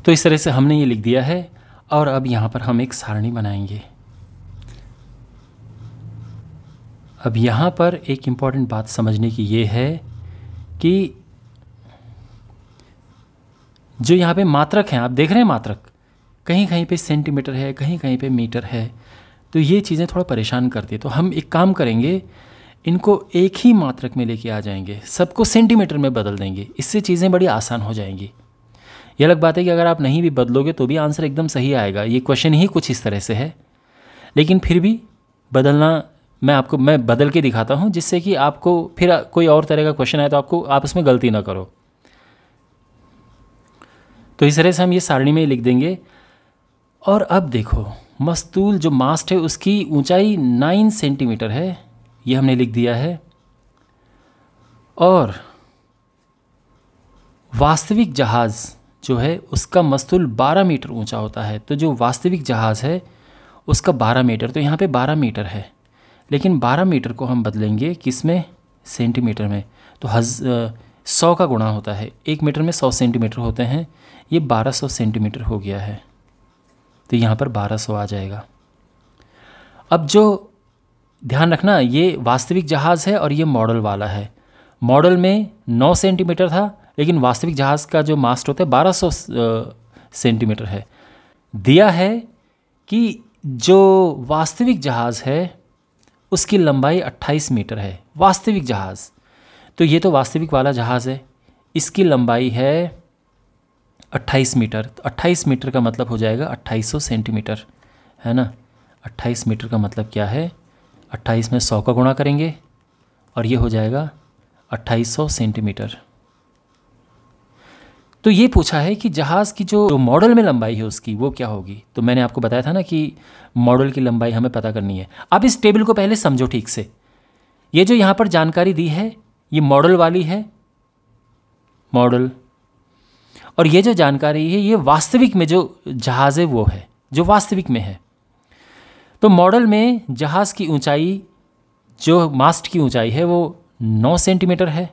तो इस तरह से हमने ये लिख दिया है। और अब यहाँ पर हम एक सारणी बनाएंगे। अब यहाँ पर एक इम्पॉर्टेंट बात समझने की ये है कि जो यहाँ पे मात्रक हैं, आप देख रहे हैं मात्रक, कहीं कहीं पे सेंटीमीटर है, कहीं कहीं पे मीटर है। तो ये चीज़ें थोड़ा परेशान करती है। तो हम एक काम करेंगे, इनको एक ही मात्रक में लेके आ जाएंगे, सबको सेंटीमीटर में बदल देंगे। इससे चीज़ें बड़ी आसान हो जाएंगी। ये अलग बात है कि अगर आप नहीं भी बदलोगे तो भी आंसर एकदम सही आएगा। ये क्वेश्चन ही कुछ इस तरह से है, लेकिन फिर भी बदलना मैं बदल के दिखाता हूँ, जिससे कि आपको फिर कोई और तरह का क्वेश्चन आए तो आप उसमें गलती ना करो। तो इस तरह से हम ये सारणी में लिख देंगे। और अब देखो, मस्तूल जो मास्ट है उसकी ऊंचाई 9 सेंटीमीटर है, ये हमने लिख दिया है। और वास्तविक जहाज़ जो है उसका मस्तूल 12 मीटर ऊंचा होता है। तो जो वास्तविक जहाज़ है उसका 12 मीटर, तो यहाँ पे 12 मीटर है, लेकिन 12 मीटर को हम बदलेंगे किस में, सेंटीमीटर में। तो 100 का गुणा होता है, 1 मीटर में 100 सेंटीमीटर होते हैं। ये 1200 सेंटीमीटर हो गया है, तो यहाँ पर 1200 आ जाएगा। अब जो ध्यान रखना, ये वास्तविक जहाज़ है और ये मॉडल वाला है। मॉडल में 9 सेंटीमीटर था, लेकिन वास्तविक जहाज़ का जो मास्ट होता है 1200 सेंटीमीटर है। दिया है कि जो वास्तविक जहाज़ है उसकी लंबाई 28 मीटर है, वास्तविक जहाज़। तो ये तो वास्तविक वाला जहाज़ है, इसकी लंबाई है 28 मीटर। तो 28 मीटर का मतलब हो जाएगा 2800 सेंटीमीटर, है ना। 28 मीटर का मतलब क्या है, 28 में 100 का गुणा करेंगे और ये हो जाएगा 2800 सेंटीमीटर। तो ये पूछा है कि जहाज़ की जो मॉडल में लंबाई है उसकी वो क्या होगी। तो मैंने आपको बताया था ना कि मॉडल की लंबाई हमें पता करनी है। अब इस टेबल को पहले समझो ठीक से। ये जो यहाँ पर जानकारी दी है ये मॉडल वाली है, मॉडल। और ये जो जानकारी है ये वास्तविक में जो जहाज़ है वो है, जो वास्तविक में है। तो मॉडल में जहाज़ की ऊंचाई, जो मास्ट की ऊंचाई है वो 9 सेंटीमीटर है,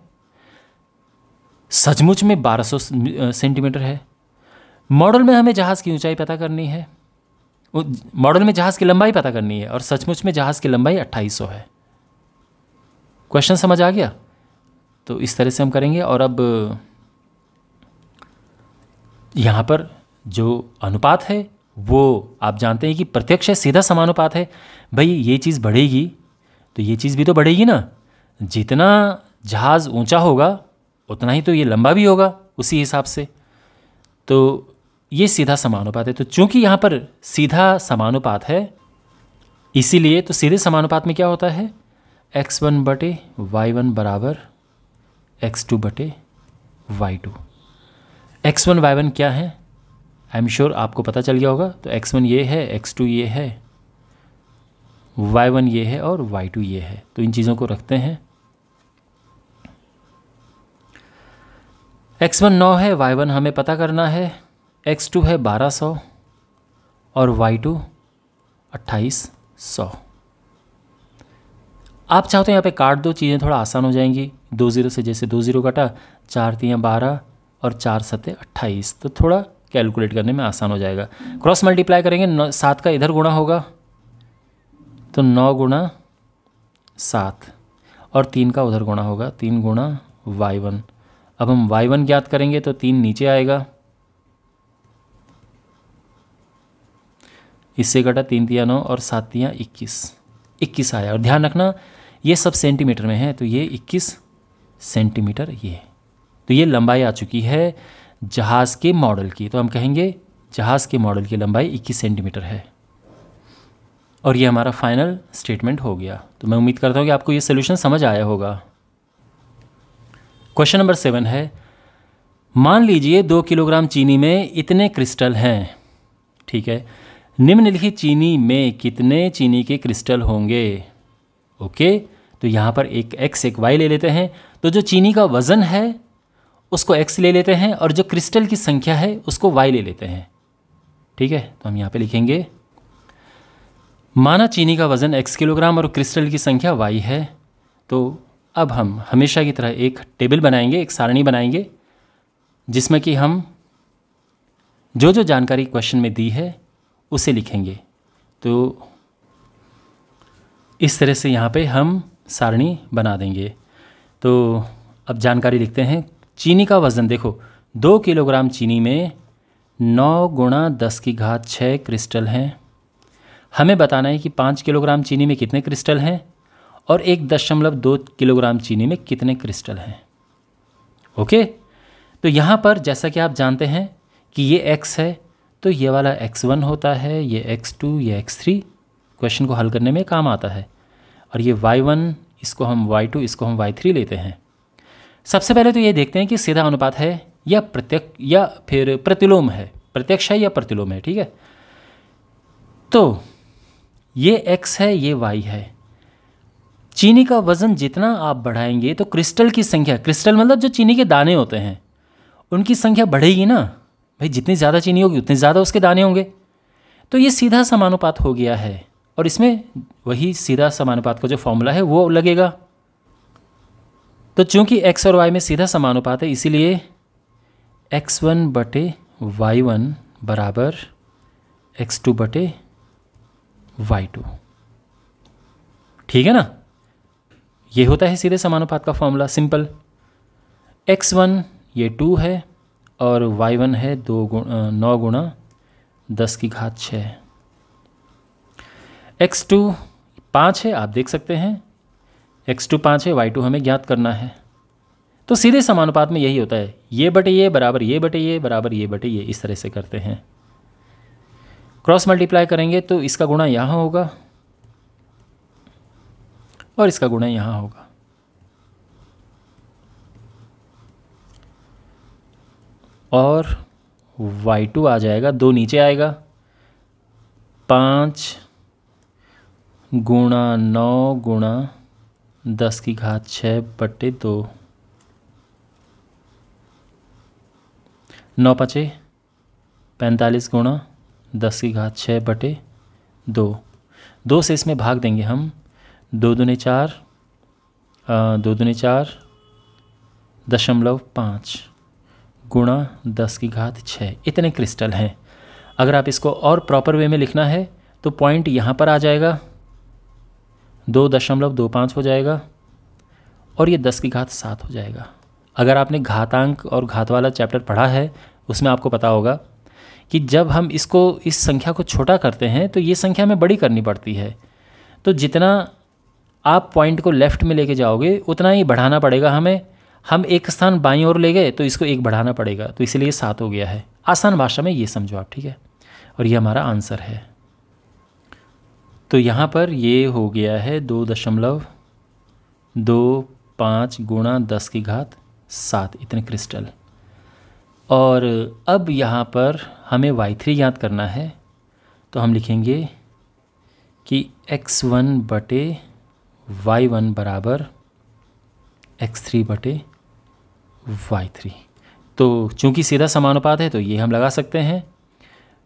सचमुच में 1200 सेंटीमीटर है। मॉडल में हमें जहाज़ की ऊंचाई पता करनी है, मॉडल में जहाज़ की लंबाई पता करनी है, और सचमुच में जहाज़ की लंबाई 2800 है। क्वेश्चन समझ आ गया। तो इस तरह से हम करेंगे। और अब यहाँ पर जो अनुपात है वो आप जानते हैं कि प्रत्यक्ष है, सीधा समानुपात है। भाई ये चीज़ बढ़ेगी तो ये चीज़ भी तो बढ़ेगी ना। जितना जहाज़ ऊंचा होगा उतना ही तो ये लंबा भी होगा उसी हिसाब से। तो ये सीधा समानुपात है। तो चूंकि यहाँ पर सीधा समानुपात है, इसीलिए तो सीधे समानुपात में क्या होता है, x1 बटे y1 बराबर x2 बटे y2। x1 y1 क्या है, आई एम श्योर आपको पता चल गया होगा। तो x1 ये है, x2 ये है, y1 ये है और y2 ये है। तो इन चीज़ों को रखते हैं। x1 9 है, y1 हमें पता करना है, x2 है 1200 और y2 2800। आप चाहो तो यहाँ पे काट दो, चीज़ें थोड़ा आसान हो जाएंगी। 2 0 से जैसे 2 0 कटा, 4 3 12 और 4 7 28, तो थोड़ा कैलकुलेट करने में आसान हो जाएगा। क्रॉस मल्टीप्लाई करेंगे, 7 का इधर गुणा होगा तो 9 गुणा 7 और 3 का उधर गुणा होगा, 3 गुणा y1। अब हम y1 ज्ञात करेंगे तो 3 नीचे आएगा, इससे कटा 3 3 9 और 7 3 21 आया। और ध्यान रखना ये सब सेंटीमीटर में है, तो ये 21 सेंटीमीटर ये। तो ये लंबाई आ चुकी है जहाज़ के मॉडल की। तो हम कहेंगे जहाज़ के मॉडल की लंबाई 21 सेंटीमीटर है। और ये हमारा फाइनल स्टेटमेंट हो गया। तो मैं उम्मीद करता हूँ कि आपको ये सोल्यूशन समझ आया होगा। क्वेश्चन नंबर 7 है, मान लीजिए 2 किलोग्राम चीनी में इतने क्रिस्टल हैं। ठीक है, निम्नलिखित चीनी में कितने चीनी के क्रिस्टल होंगे? ओके, तो यहाँ पर एक x एक y ले लेते हैं। तो जो चीनी का वज़न है उसको x ले लेते हैं और जो क्रिस्टल की संख्या है उसको y ले लेते हैं। ठीक है, तो हम यहाँ पे लिखेंगे, माना चीनी का वज़न x किलोग्राम और क्रिस्टल की संख्या y है। तो अब हम हमेशा की तरह एक टेबल बनाएंगे, एक सारणी बनाएंगे, जिसमें कि हम जो जो जानकारी क्वेश्चन में दी है उसे लिखेंगे। तो इस तरह से यहाँ पे हम सारणी बना देंगे। तो अब जानकारी लिखते हैं। चीनी का वज़न देखो, 2 किलोग्राम चीनी में 9 गुणा 10 की घात 6 क्रिस्टल हैं। हमें बताना है कि 5 किलोग्राम चीनी में कितने क्रिस्टल हैं और 1.2 किलोग्राम चीनी में कितने क्रिस्टल हैं। ओके, तो यहाँ पर जैसा कि आप जानते हैं कि ये x है, तो ये वाला x1 होता है, ये x2, ये x3 क्वेश्चन को हल करने में काम आता है। और ये y1, इसको हम y2, इसको हम y3 लेते हैं। सबसे पहले तो ये देखते हैं कि सीधा अनुपात है या प्रत्यक्ष या फिर प्रतिलोम है, प्रत्यक्ष है या प्रतिलोम है। ठीक है, तो ये x है, ये y है। चीनी का वज़न जितना आप बढ़ाएंगे तो क्रिस्टल की संख्या, क्रिस्टल मतलब जो चीनी के दाने होते हैं, उनकी संख्या बढ़ेगी ना भाई। जितनी ज़्यादा चीनी होगी उतने ज़्यादा उसके दाने होंगे। तो ये सीधा समानुपात हो गया है और इसमें वही सीधा समानुपात का जो फॉर्मूला है वो लगेगा। तो चूंकि x और y में सीधा समानुपात है, इसीलिए x1 बटे y1 बराबर x2 बटे y2। ठीक है ना, ये होता है सीधे समानुपात का फॉर्मूला, सिंपल। x1 ये 2 है और y1 है 9 गुणा 10 की घात 6। x2 5 है, आप देख सकते हैं, x2 5 है, y2 हमें ज्ञात करना है। तो सीधे समानुपात में यही होता है, ये बटे ये बराबर ये बटे ये बराबर ये बटे ये, इस तरह से करते हैं। क्रॉस मल्टीप्लाई करेंगे तो इसका गुणा यहाँ होगा और इसका गुणा यहाँ होगा। और y2 आ जाएगा, 2 नीचे आएगा, 5 गुणा 9 गुणा 10 की घात 6 बटे 2। 9 पचे 45 गुणा 10 की घात 6 बटे 2। 2 से इसमें भाग देंगे हम, 2 दूनी 4, 2 दूनी 4 .5 गुणा 10 की घात 6। इतने क्रिस्टल हैं। अगर आप इसको और प्रॉपर वे में लिखना है तो पॉइंट यहाँ पर आ जाएगा, 2.25 हो जाएगा और ये 10 की घात 7 हो जाएगा। अगर आपने घातांक और घात वाला चैप्टर पढ़ा है उसमें आपको पता होगा कि जब हम इसको इस संख्या को छोटा करते हैं तो ये संख्या हमें बड़ी करनी पड़ती है। तो जितना आप पॉइंट को लेफ़्ट में लेके जाओगे उतना ही बढ़ाना पड़ेगा हमें। हम एक स्थान बाईं ओर ले गए तो इसको 1 बढ़ाना पड़ेगा, तो इसलिए 7 हो गया है। आसान भाषा में ये समझो आप, ठीक है। और ये हमारा आंसर है। तो यहाँ पर ये हो गया है 2.25 गुणा 10 की घात 7 इतने क्रिस्टल। और अब यहाँ पर हमें y3 याद करना है, तो हम लिखेंगे कि x1 बटे y1 बराबर x3 बटे y3। तो चूंकि सीधा समानुपात है तो ये हम लगा सकते हैं।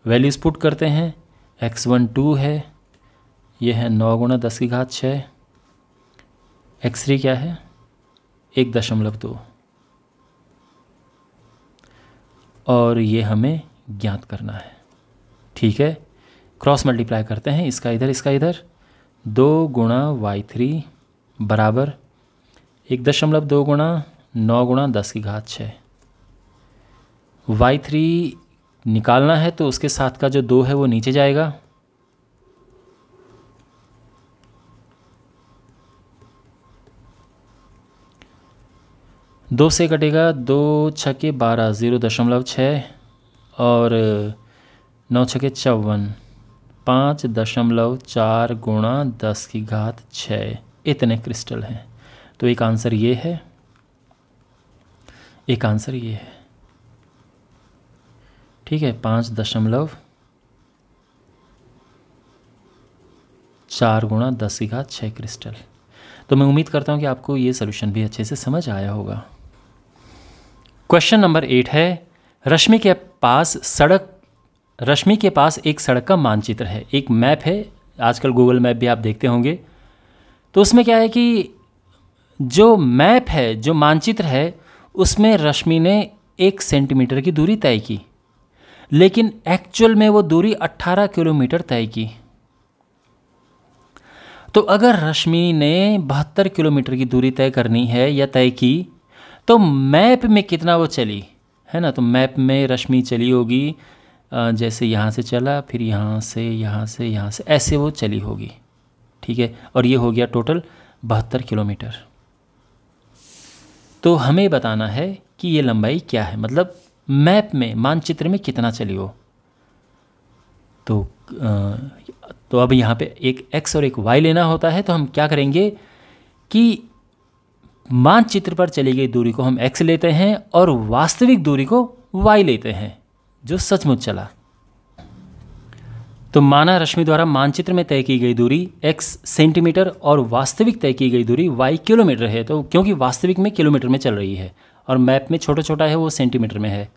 वैल्यूज़ पुट करते हैं, x1 2 है, ये है 9 गुणा 10 की घात 6, x3 क्या है 1.2 और ये हमें ज्ञात करना है। ठीक है, क्रॉस मल्टीप्लाई करते हैं, इसका इधर इसका इधर, 2 गुणा y3 बराबर 1.2 गुणा 9 गुणा 10 की घात 6। y3 निकालना है तो उसके साथ का जो 2 है वो नीचे जाएगा, दो से कटेगा, 2 छके 12 0.6 और 9 छके 54 5.4 गुणा 10 की घात 6 इतने क्रिस्टल हैं। तो एक आंसर ये है। एक आंसर ये है, ठीक है। 5.4 गुणा 10⁶ क्रिस्टल। तो मैं उम्मीद करता हूँ कि आपको ये सोल्यूशन भी अच्छे से समझ आया होगा। क्वेश्चन नंबर 8 है, रश्मि के पास एक सड़क का मानचित्र है, एक मैप है, आजकल गूगल मैप भी आप देखते होंगे। तो उसमें क्या है कि जो मैप है, जो मानचित्र है, उसमें रश्मि ने 1 सेंटीमीटर की दूरी तय की, लेकिन एक्चुअल में वो दूरी 18 किलोमीटर तय की। तो अगर रश्मि ने 72 किलोमीटर की दूरी तय करनी है या तय की, तो मैप में कितना वो चली है ना। तो मैप में रश्मि चली होगी, जैसे यहाँ से चला, फिर यहाँ से ऐसे वो चली होगी, ठीक है। और ये हो गया टोटल 72 किलोमीटर। तो हमें बताना है कि ये लंबाई क्या है, मतलब मैप में, मानचित्र में कितना चली हो। तो अब यहाँ पे एक x और एक y लेना होता है। तो हम क्या करेंगे कि मानचित्र पर चली गई दूरी को हम x लेते हैं और वास्तविक दूरी को y लेते हैं, जो सचमुच चला। तो माना रश्मि द्वारा मानचित्र में तय की गई दूरी x सेंटीमीटर और वास्तविक तय की गई दूरी y किलोमीटर है। तो क्योंकि वास्तविक में किलोमीटर में चल रही है और मैप में छोटा छोटा है, वो सेंटीमीटर में है।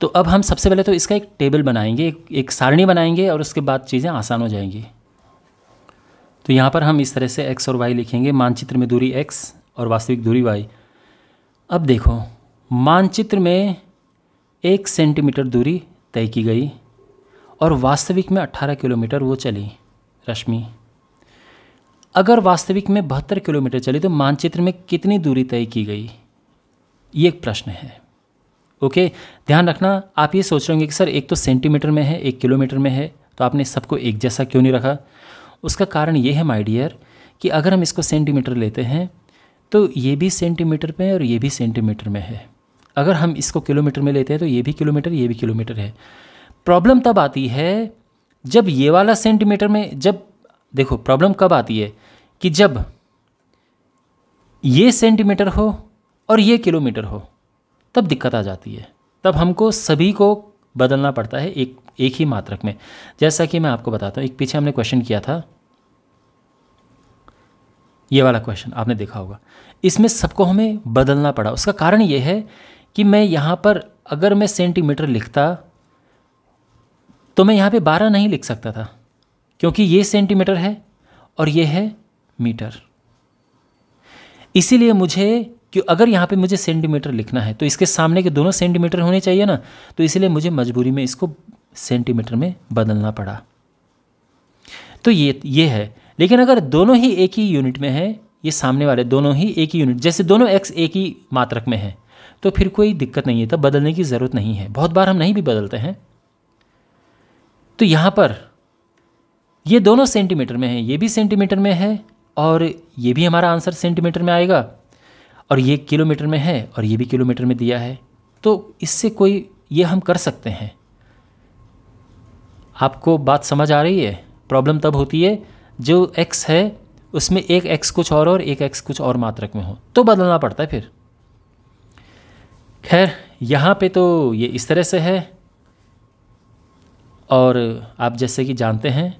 तो अब हम सबसे पहले तो इसका एक टेबल बनाएंगे, एक सारणी बनाएंगे, और उसके बाद चीज़ें आसान हो जाएंगी। तो यहाँ पर हम इस तरह से x और y लिखेंगे, मानचित्र में दूरी x और वास्तविक दूरी y। अब देखो, मानचित्र में 1 सेंटीमीटर दूरी तय की गई और वास्तविक में 18 किलोमीटर वो चली रश्मि। अगर वास्तविक में 72 किलोमीटर चली तो मानचित्र में कितनी दूरी तय की गई, ये एक प्रश्न है। ओके, ध्यान रखना, आप ये सोच रहे होंगे कि सर एक तो सेंटीमीटर में है, एक किलोमीटर में है, तो आपने सबको एक जैसा क्यों नहीं रखा। उसका कारण ये है माय डियर कि अगर हम इसको सेंटीमीटर लेते हैं तो ये भी सेंटीमीटर में है और ये भी सेंटीमीटर में है। अगर हम इसको किलोमीटर में लेते हैं तो ये भी किलोमीटर, ये भी किलोमीटर है। प्रॉब्लम तब आती है जब ये वाला सेंटीमीटर में, जब देखो प्रॉब्लम कब आती है कि जब ये सेंटीमीटर हो और ये किलोमीटर हो, तब दिक्कत आ जाती है। तब हमको सभी को बदलना पड़ता है एक ही मात्रक में। जैसा कि मैं आपको बताता हूँ, एक पीछे हमने क्वेश्चन किया था, ये वाला क्वेश्चन आपने देखा होगा, इसमें सबको हमें बदलना पड़ा। उसका कारण ये है कि मैं यहाँ पर अगर मैं सेंटीमीटर लिखता तो मैं यहाँ पे 12 नहीं लिख सकता था, क्योंकि ये सेंटीमीटर है और ये है मीटर। इसीलिए मुझे, कि अगर यहाँ पे मुझे सेंटीमीटर लिखना है तो इसके सामने के दोनों सेंटीमीटर होने चाहिए ना, तो इसलिए मुझे मजबूरी में इसको सेंटीमीटर में बदलना पड़ा। तो ये है। लेकिन अगर दोनों ही एक ही यूनिट में है, ये सामने वाले दोनों ही एक ही यूनिट, जैसे दोनों x एक ही मात्रक में है, तो फिर कोई दिक्कत नहीं है, तब बदलने की ज़रूरत नहीं है। बहुत बार हम नहीं भी बदलते हैं। तो यहाँ पर ये दोनों सेंटीमीटर में है, ये भी सेंटीमीटर में है और ये भी हमारा आंसर सेंटीमीटर में आएगा, और ये किलोमीटर में है और ये भी किलोमीटर में दिया है। तो इससे कोई, ये हम कर सकते हैं। आपको बात समझ आ रही है। प्रॉब्लम तब होती है जो x है उसमें एक x कुछ और एक x कुछ और मात्रक में हो, तो बदलना पड़ता है फिर। खैर, यहाँ पे तो ये इस तरह से है, और आप जैसे कि जानते हैं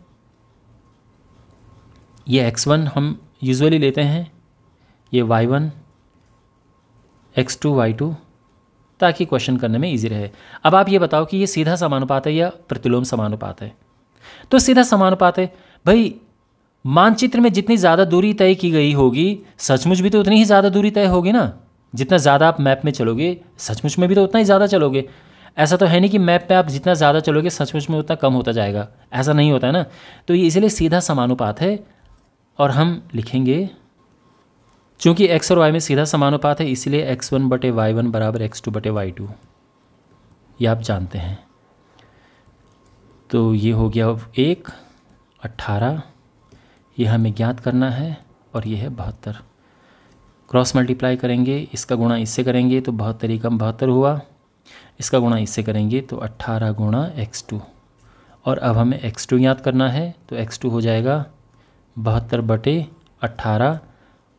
ये x1 हम यूजुअली लेते हैं, ये y1, x2, y2, ताकि क्वेश्चन करने में इजी रहे। अब आप ये बताओ कि ये सीधा समानुपात है या प्रतिलोम समानुपात है। तो सीधा समानुपात है भाई। मानचित्र में जितनी ज़्यादा दूरी तय की गई होगी, सचमुच भी तो उतनी ही ज़्यादा दूरी तय होगी ना। जितना ज़्यादा आप मैप में चलोगे, सचमुच में भी तो उतना ही ज़्यादा चलोगे। ऐसा तो है नहीं कि मैप पे आप जितना ज़्यादा चलोगे सचमुच में उतना कम होता जाएगा, ऐसा नहीं होता है ना। तो ये इसलिए सीधा समानुपात है, और हम लिखेंगे चूँकि x और y में सीधा समानुपात है, इसलिए x1/y1 बराबर x2/y2, ये आप जानते हैं। तो ये हो गया 1, 18, ये हमें ज्ञात करना है, और ये है 72। क्रॉस मल्टीप्लाई करेंगे, इसका गुणा इससे करेंगे तो 72 कम 72 हुआ, इसका गुणा इससे करेंगे तो 18 गुणा x2, और अब हमें x2 ज्ञात करना है। तो x2 हो जाएगा 72/18,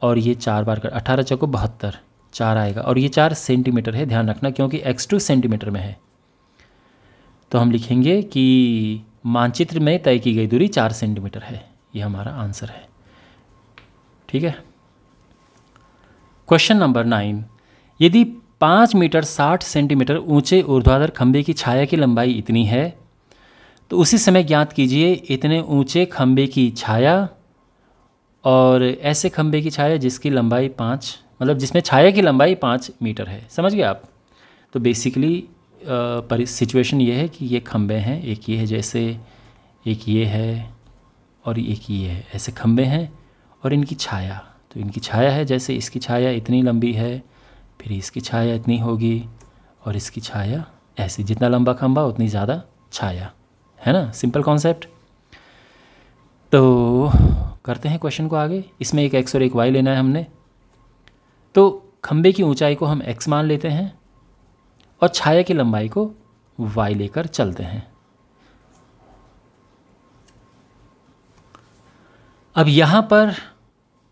और ये 4 बार कर 18 चौको 72, 4 आएगा, और ये 4 सेंटीमीटर है, ध्यान रखना, क्योंकि x2 सेंटीमीटर में है। तो हम लिखेंगे कि मानचित्र में तय की गई दूरी 4 सेंटीमीटर है। ये हमारा आंसर है। ठीक है। क्वेश्चन नंबर 9, यदि 5 मीटर 60 सेंटीमीटर ऊंचे ऊर्ध्वाधर खंभे की छाया की लंबाई इतनी है, तो उसी समय ज्ञात कीजिए इतने ऊंचे खंभे की छाया और ऐसे खंभे की छाया जिसकी लंबाई 5, मतलब जिसमें छाया की लंबाई 5 मीटर है। समझ गए आप? तो बेसिकली सिचुएशन ये है कि ये खंभे हैं, एक ये है, जैसे एक ये है और एक ये है, ऐसे खंभे हैं और इनकी छाया, तो इनकी छाया है, जैसे इसकी छाया इतनी लंबी है, फिर इसकी छाया इतनी होगी और इसकी छाया ऐसी, जितना लंबा खंभा उतनी ज़्यादा छाया, है ना? Simple concept. तो करते हैं क्वेश्चन को आगे। इसमें एक x और एक y लेना है हमने। तो खंभे की ऊंचाई को हम x मान लेते हैं और छाया की लंबाई को y लेकर चलते हैं। अब यहाँ पर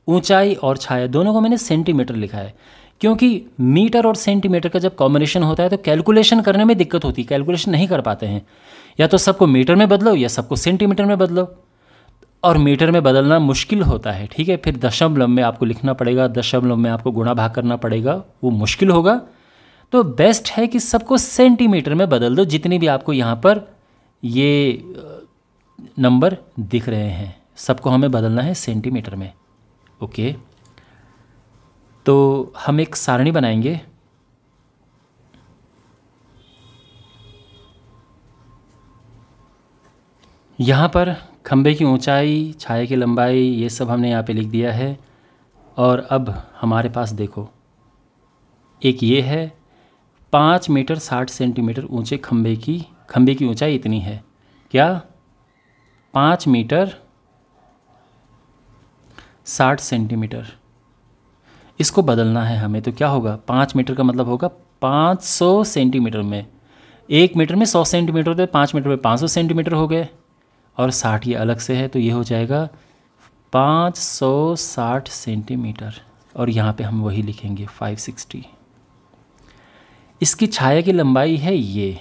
ऊंचाई और छाया दोनों को मैंने सेंटीमीटर लिखा है, क्योंकि मीटर और सेंटीमीटर का जब कॉम्बिनेशन होता है तो कैलकुलेशन करने में दिक्कत होती है, कैलकुलेशन नहीं कर पाते हैं। या तो सबको मीटर में बदलो या सबको सेंटीमीटर में बदलो, और मीटर में बदलना मुश्किल होता है। ठीक है, फिर दशमलव में आपको लिखना पड़ेगा, दशमलव में आपको गुणा भाग करना पड़ेगा, वो मुश्किल होगा। तो बेस्ट है कि सबको सेंटीमीटर में बदल दो, जितनी भी आपको यहाँ पर ये नंबर दिख रहे हैं सबको हमें बदलना है सेंटीमीटर में। ओके, तो हम एक सारणी बनाएंगे। यहाँ पर खंभे की ऊंचाई, छाया की लंबाई, ये सब हमने यहाँ पे लिख दिया है। और अब हमारे पास देखो, एक ये है 5 मीटर 60 सेंटीमीटर ऊंचे खंभे की ऊंचाई इतनी है। क्या? 5 मीटर 60 सेंटीमीटर। इसको बदलना है हमें, तो क्या होगा? 5 मीटर का मतलब होगा 500 सेंटीमीटर में। 1 मीटर में 100 सेंटीमीटर होते, 5 मीटर में 500 सेंटीमीटर हो गए, और 60 ये अलग से है, तो ये हो जाएगा 560 सेंटीमीटर। और यहाँ पे हम वही लिखेंगे 560। इसकी छाया की लंबाई है ये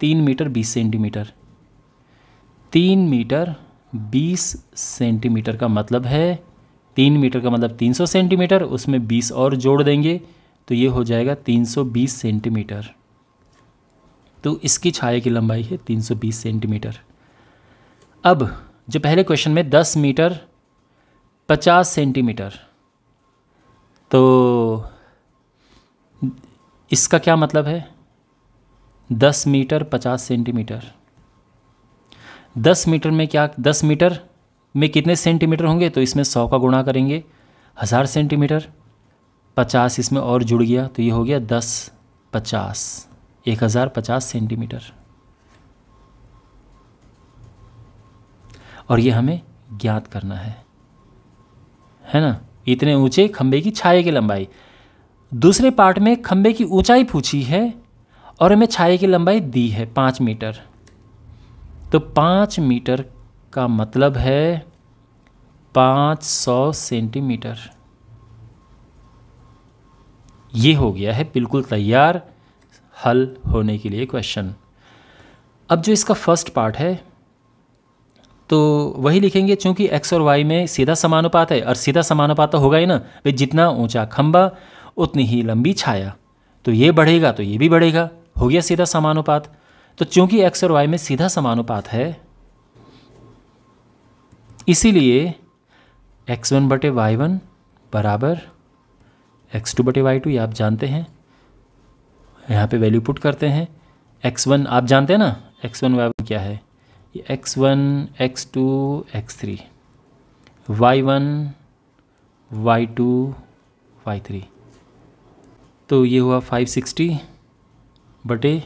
3 मीटर 20 सेंटीमीटर। 3 मीटर 20 सेंटीमीटर का मतलब है, 3 मीटर का मतलब 300 सेंटीमीटर, उसमें 20 और जोड़ देंगे तो ये हो जाएगा 320 सेंटीमीटर। तो इसकी छाया की लंबाई है 320 सेंटीमीटर। अब जो पहले क्वेश्चन में 10 मीटर 50 सेंटीमीटर, तो इसका क्या मतलब है? 10 मीटर 50 सेंटीमीटर। 10 मीटर में क्या, 10 मीटर में कितने सेंटीमीटर होंगे? तो इसमें 100 का गुणा करेंगे, 1000 सेंटीमीटर। 50 इसमें और जुड़ गया तो ये हो गया 10 50, 1050 सेंटीमीटर। और ये हमें ज्ञात करना है ना? इतने ऊंचे खंभे की छाया की लंबाई। दूसरे पार्ट में खंभे की ऊंचाई पूछी है और हमें छाया की लंबाई दी है 5 मीटर। तो 5 मीटर का मतलब है 500 सेंटीमीटर। ये हो गया है बिल्कुल तैयार हल होने के लिए क्वेश्चन। अब जो इसका फर्स्ट पार्ट है तो वही लिखेंगे, चूंकि x और y में सीधा समानुपात है, और सीधा समानुपात तो होगा ही ना भाई, जितना ऊंचा खंभा उतनी ही लंबी छाया, तो ये बढ़ेगा तो ये भी बढ़ेगा, हो गया सीधा समानुपात। तो चूंकि x और y में सीधा समानुपात है, इसीलिए x1 बटे y1 बराबर x2 बटे y2, ये आप जानते हैं। यहाँ पे वैल्यू पुट करते हैं। x1 आप जानते हैं ना, x1 y1 क्या है, ये x1 x2 x3, y1 y2 y3। तो ये हुआ 560 बटे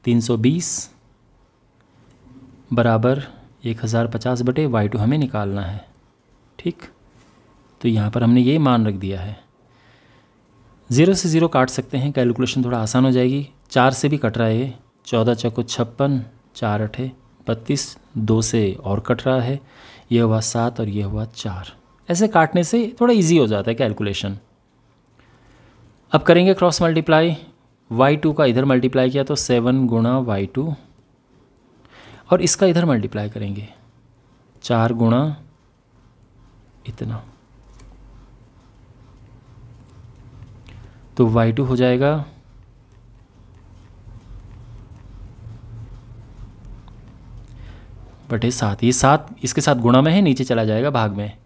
320 बराबर 1050 बटे y2 हमें निकालना है। ठीक, तो यहाँ पर हमने ये मान रख दिया है। 0 से 0 काट सकते हैं, कैलकुलेशन थोड़ा आसान हो जाएगी। 4 से भी कट रहा है, 14 चौको 56, 4 अठे 32, 2 से और कट रहा है, ये हुआ 7 और ये हुआ 4। ऐसे काटने से थोड़ा इजी हो जाता है कैलकुलेशन। अब करेंगे क्रॉस मल्टीप्लाई, y2 का इधर मल्टीप्लाई किया तो 7 गुणा y2, और इसका इधर मल्टीप्लाई करेंगे 4 गुणा इतना, तो y2 हो जाएगा बटे 7। ये 7 इसके साथ गुणा में है, नीचे चला जाएगा भाग में।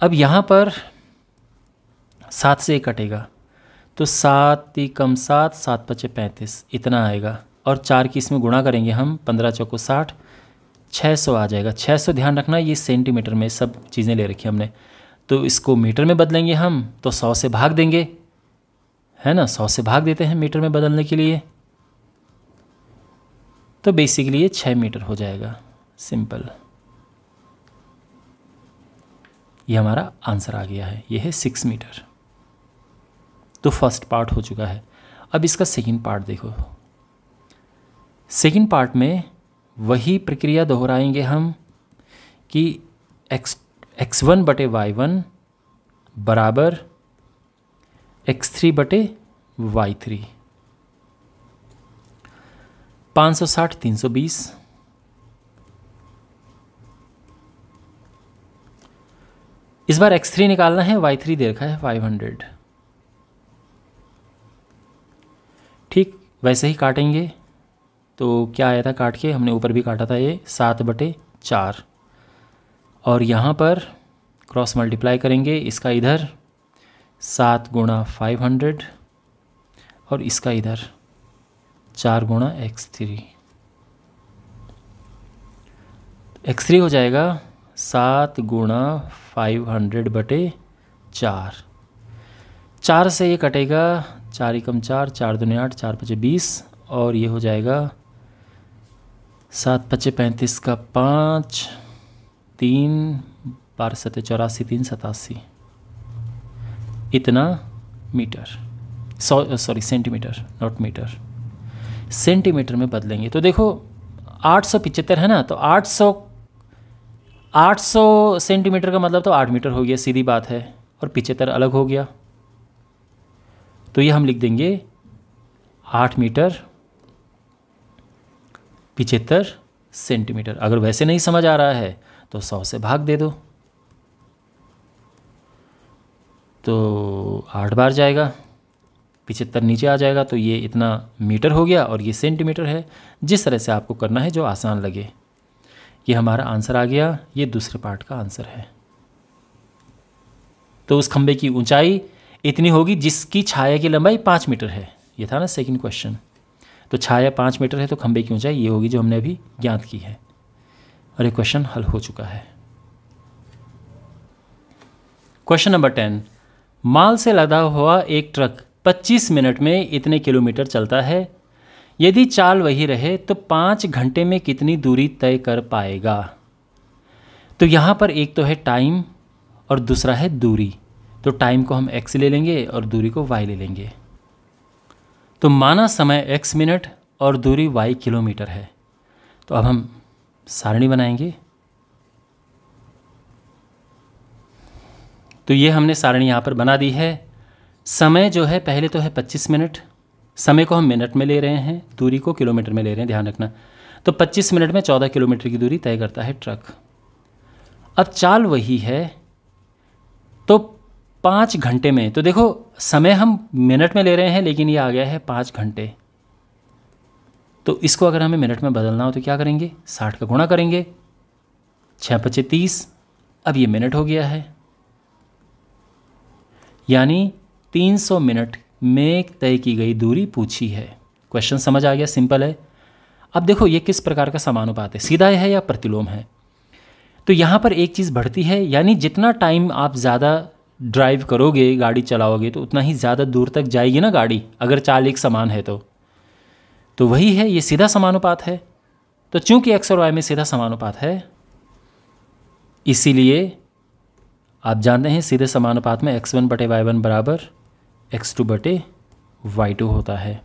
अब यहाँ पर 7 से 1 कटेगा तो 7 × 7, 7 × 5 = 35 इतना आएगा, और 4 की इसमें गुणा करेंगे हम, 15 × 4 = 60, 600 आ जाएगा। 600 ध्यान रखना ये सेंटीमीटर में सब चीज़ें ले रखी हमने, तो इसको मीटर में बदलेंगे हम तो 100 से भाग देंगे, है ना, 100 से भाग देते हैं मीटर में बदलने के लिए, तो बेसिकली ये 6 मीटर हो जाएगा। सिंपल, ये हमारा आंसर आ गया है, ये है 6 मीटर। तो फर्स्ट पार्ट हो चुका है। अब इसका सेकंड पार्ट देखो। सेकंड पार्ट में वही प्रक्रिया दोहराएंगे हम कि x1 बटे y1 बराबर x3 बटे y3, 560 320, इस बार x3 निकालना है, y3 दे रखा है 500। ठीक वैसे ही काटेंगे, तो क्या आया था काट के, हमने ऊपर भी काटा था, ये 7/4, और यहाँ पर क्रॉस मल्टीप्लाई करेंगे, इसका इधर 7 गुणा 500 और इसका इधर 4 गुणा x3। x3 हो जाएगा 7 गुणा 500/4, 4 से ये कटेगा, 4 × 4, 4 दूनी 8, 4 × 5 = 20, और ये हो जाएगा 7 × 5 = 35 का 5, 3 12 7 84, 3 87 इतना metre, sorry centimetre, not metre, centimetre में बदलेंगे। तो देखो 875 है ना, तो 800 सेंटीमीटर का मतलब तो 8 मीटर हो गया, सीधी बात है, और 75 अलग हो गया, तो ये हम लिख देंगे 8 मीटर 75 सेंटीमीटर। अगर वैसे नहीं समझ आ रहा है तो 100 से भाग दे दो, तो 8 बार जाएगा, 75 नीचे आ जाएगा, तो ये इतना मीटर हो गया, और ये सेंटीमीटर है। जिस तरह से आपको करना है, जो आसान लगे। ये हमारा आंसर आ गया, ये दूसरे पार्ट का आंसर है। तो उस खंबे की ऊंचाई इतनी होगी जिसकी छाया की लंबाई 5 मीटर है। ये था ना सेकंड क्वेश्चन, तो छाया 5 मीटर है तो खंबे की ऊंचाई ये होगी जो हमने अभी ज्ञात की है, और ये क्वेश्चन हल हो चुका है। क्वेश्चन नंबर 10, माल से लदा हुआ एक ट्रक 25 मिनट में इतने किलोमीटर चलता है, यदि चाल वही रहे तो 5 घंटे में कितनी दूरी तय कर पाएगा। तो यहाँ पर एक तो है टाइम और दूसरा है दूरी, तो टाइम को हम x ले लेंगे और दूरी को y ले लेंगे। तो माना समय x मिनट और दूरी y किलोमीटर है, तो अब हम सारणी बनाएंगे। तो ये हमने सारणी यहाँ पर बना दी है। समय जो है पहले तो है 25 मिनट, समय को हम मिनट में ले रहे हैं, दूरी को किलोमीटर में ले रहे हैं, ध्यान रखना। तो 25 मिनट में 14 किलोमीटर की दूरी तय करता है ट्रक। अब चाल वही है तो 5 घंटे में, तो देखो समय हम मिनट में ले रहे हैं लेकिन ये आ गया है 5 घंटे, तो इसको अगर हमें मिनट में बदलना हो तो क्या करेंगे, 60 का गुणा करेंगे, 6 × 5 = 30, अब ये मिनट हो गया है, यानी 300 मिनट में तय की गई दूरी पूछी है। क्वेश्चन समझ आ गया, सिंपल है। अब देखो ये किस प्रकार का समानुपात है, सीधा है या प्रतिलोम है। तो यहाँ पर एक चीज़ बढ़ती है, यानी जितना टाइम आप ज़्यादा ड्राइव करोगे, गाड़ी चलाओगे, तो उतना ही ज़्यादा दूर तक जाएगी ना गाड़ी, अगर चाल एक समान है तो वही है, ये सीधा समानुपात है। तो चूंकि x और y में सीधा समानुपात है, इसीलिए आप जानते हैं सीधे समानुपात में x1/y1 बराबर x2/y2 होता है।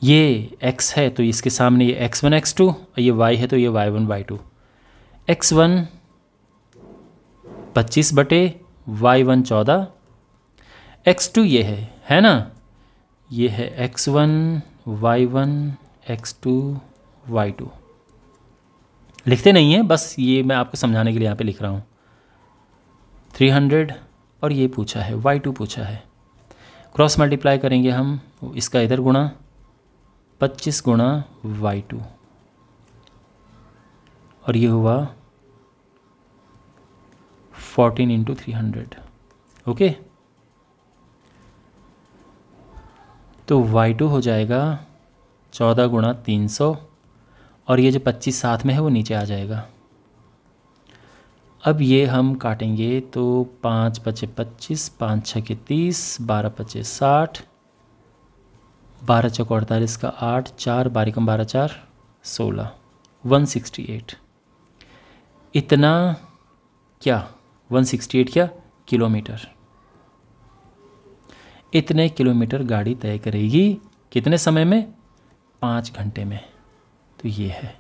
ये x है तो इसके सामने ये x1 x2, और ये y है तो ये y1 y2। x1 25/y1 14, x2 ये है ना, ये है x1 y1 x2 y2। लिखते नहीं है, बस ये मैं आपको समझाने के लिए यहाँ पे लिख रहा हूँ। 300 और ये पूछा है y2 पूछा है, क्रॉस मल्टीप्लाई करेंगे हम, इसका इधर गुणा 25 गुणा y2 और ये हुआ 14 इंटू 300। ओके, तो y2 हो जाएगा 14 गुणा 300 और ये जो 25 साथ में है वो नीचे आ जाएगा। अब ये हम काटेंगे तो 5 पचे 25, 5 छः के 30, 12 पचे 60, 12 चौक 48 का 8, 4 12 कम 12 4 16, 168। इतना क्या 168 क्या किलोमीटर, इतने किलोमीटर गाड़ी तय करेगी कितने समय में, 5 घंटे में। तो ये है,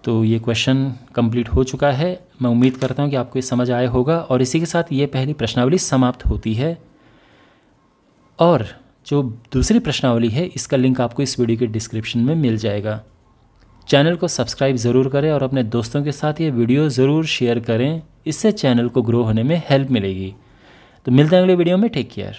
तो ये क्वेश्चन कंप्लीट हो चुका है। मैं उम्मीद करता हूँ कि आपको ये समझ आया होगा और इसी के साथ ये पहली प्रश्नावली समाप्त होती है। और जो दूसरी प्रश्नावली है इसका लिंक आपको इस वीडियो के डिस्क्रिप्शन में मिल जाएगा। चैनल को सब्सक्राइब ज़रूर करें और अपने दोस्तों के साथ ये वीडियो ज़रूर शेयर करें, इससे चैनल को ग्रो होने में हेल्प मिलेगी। तो मिलते हैं अगले वीडियो में, टेक केयर।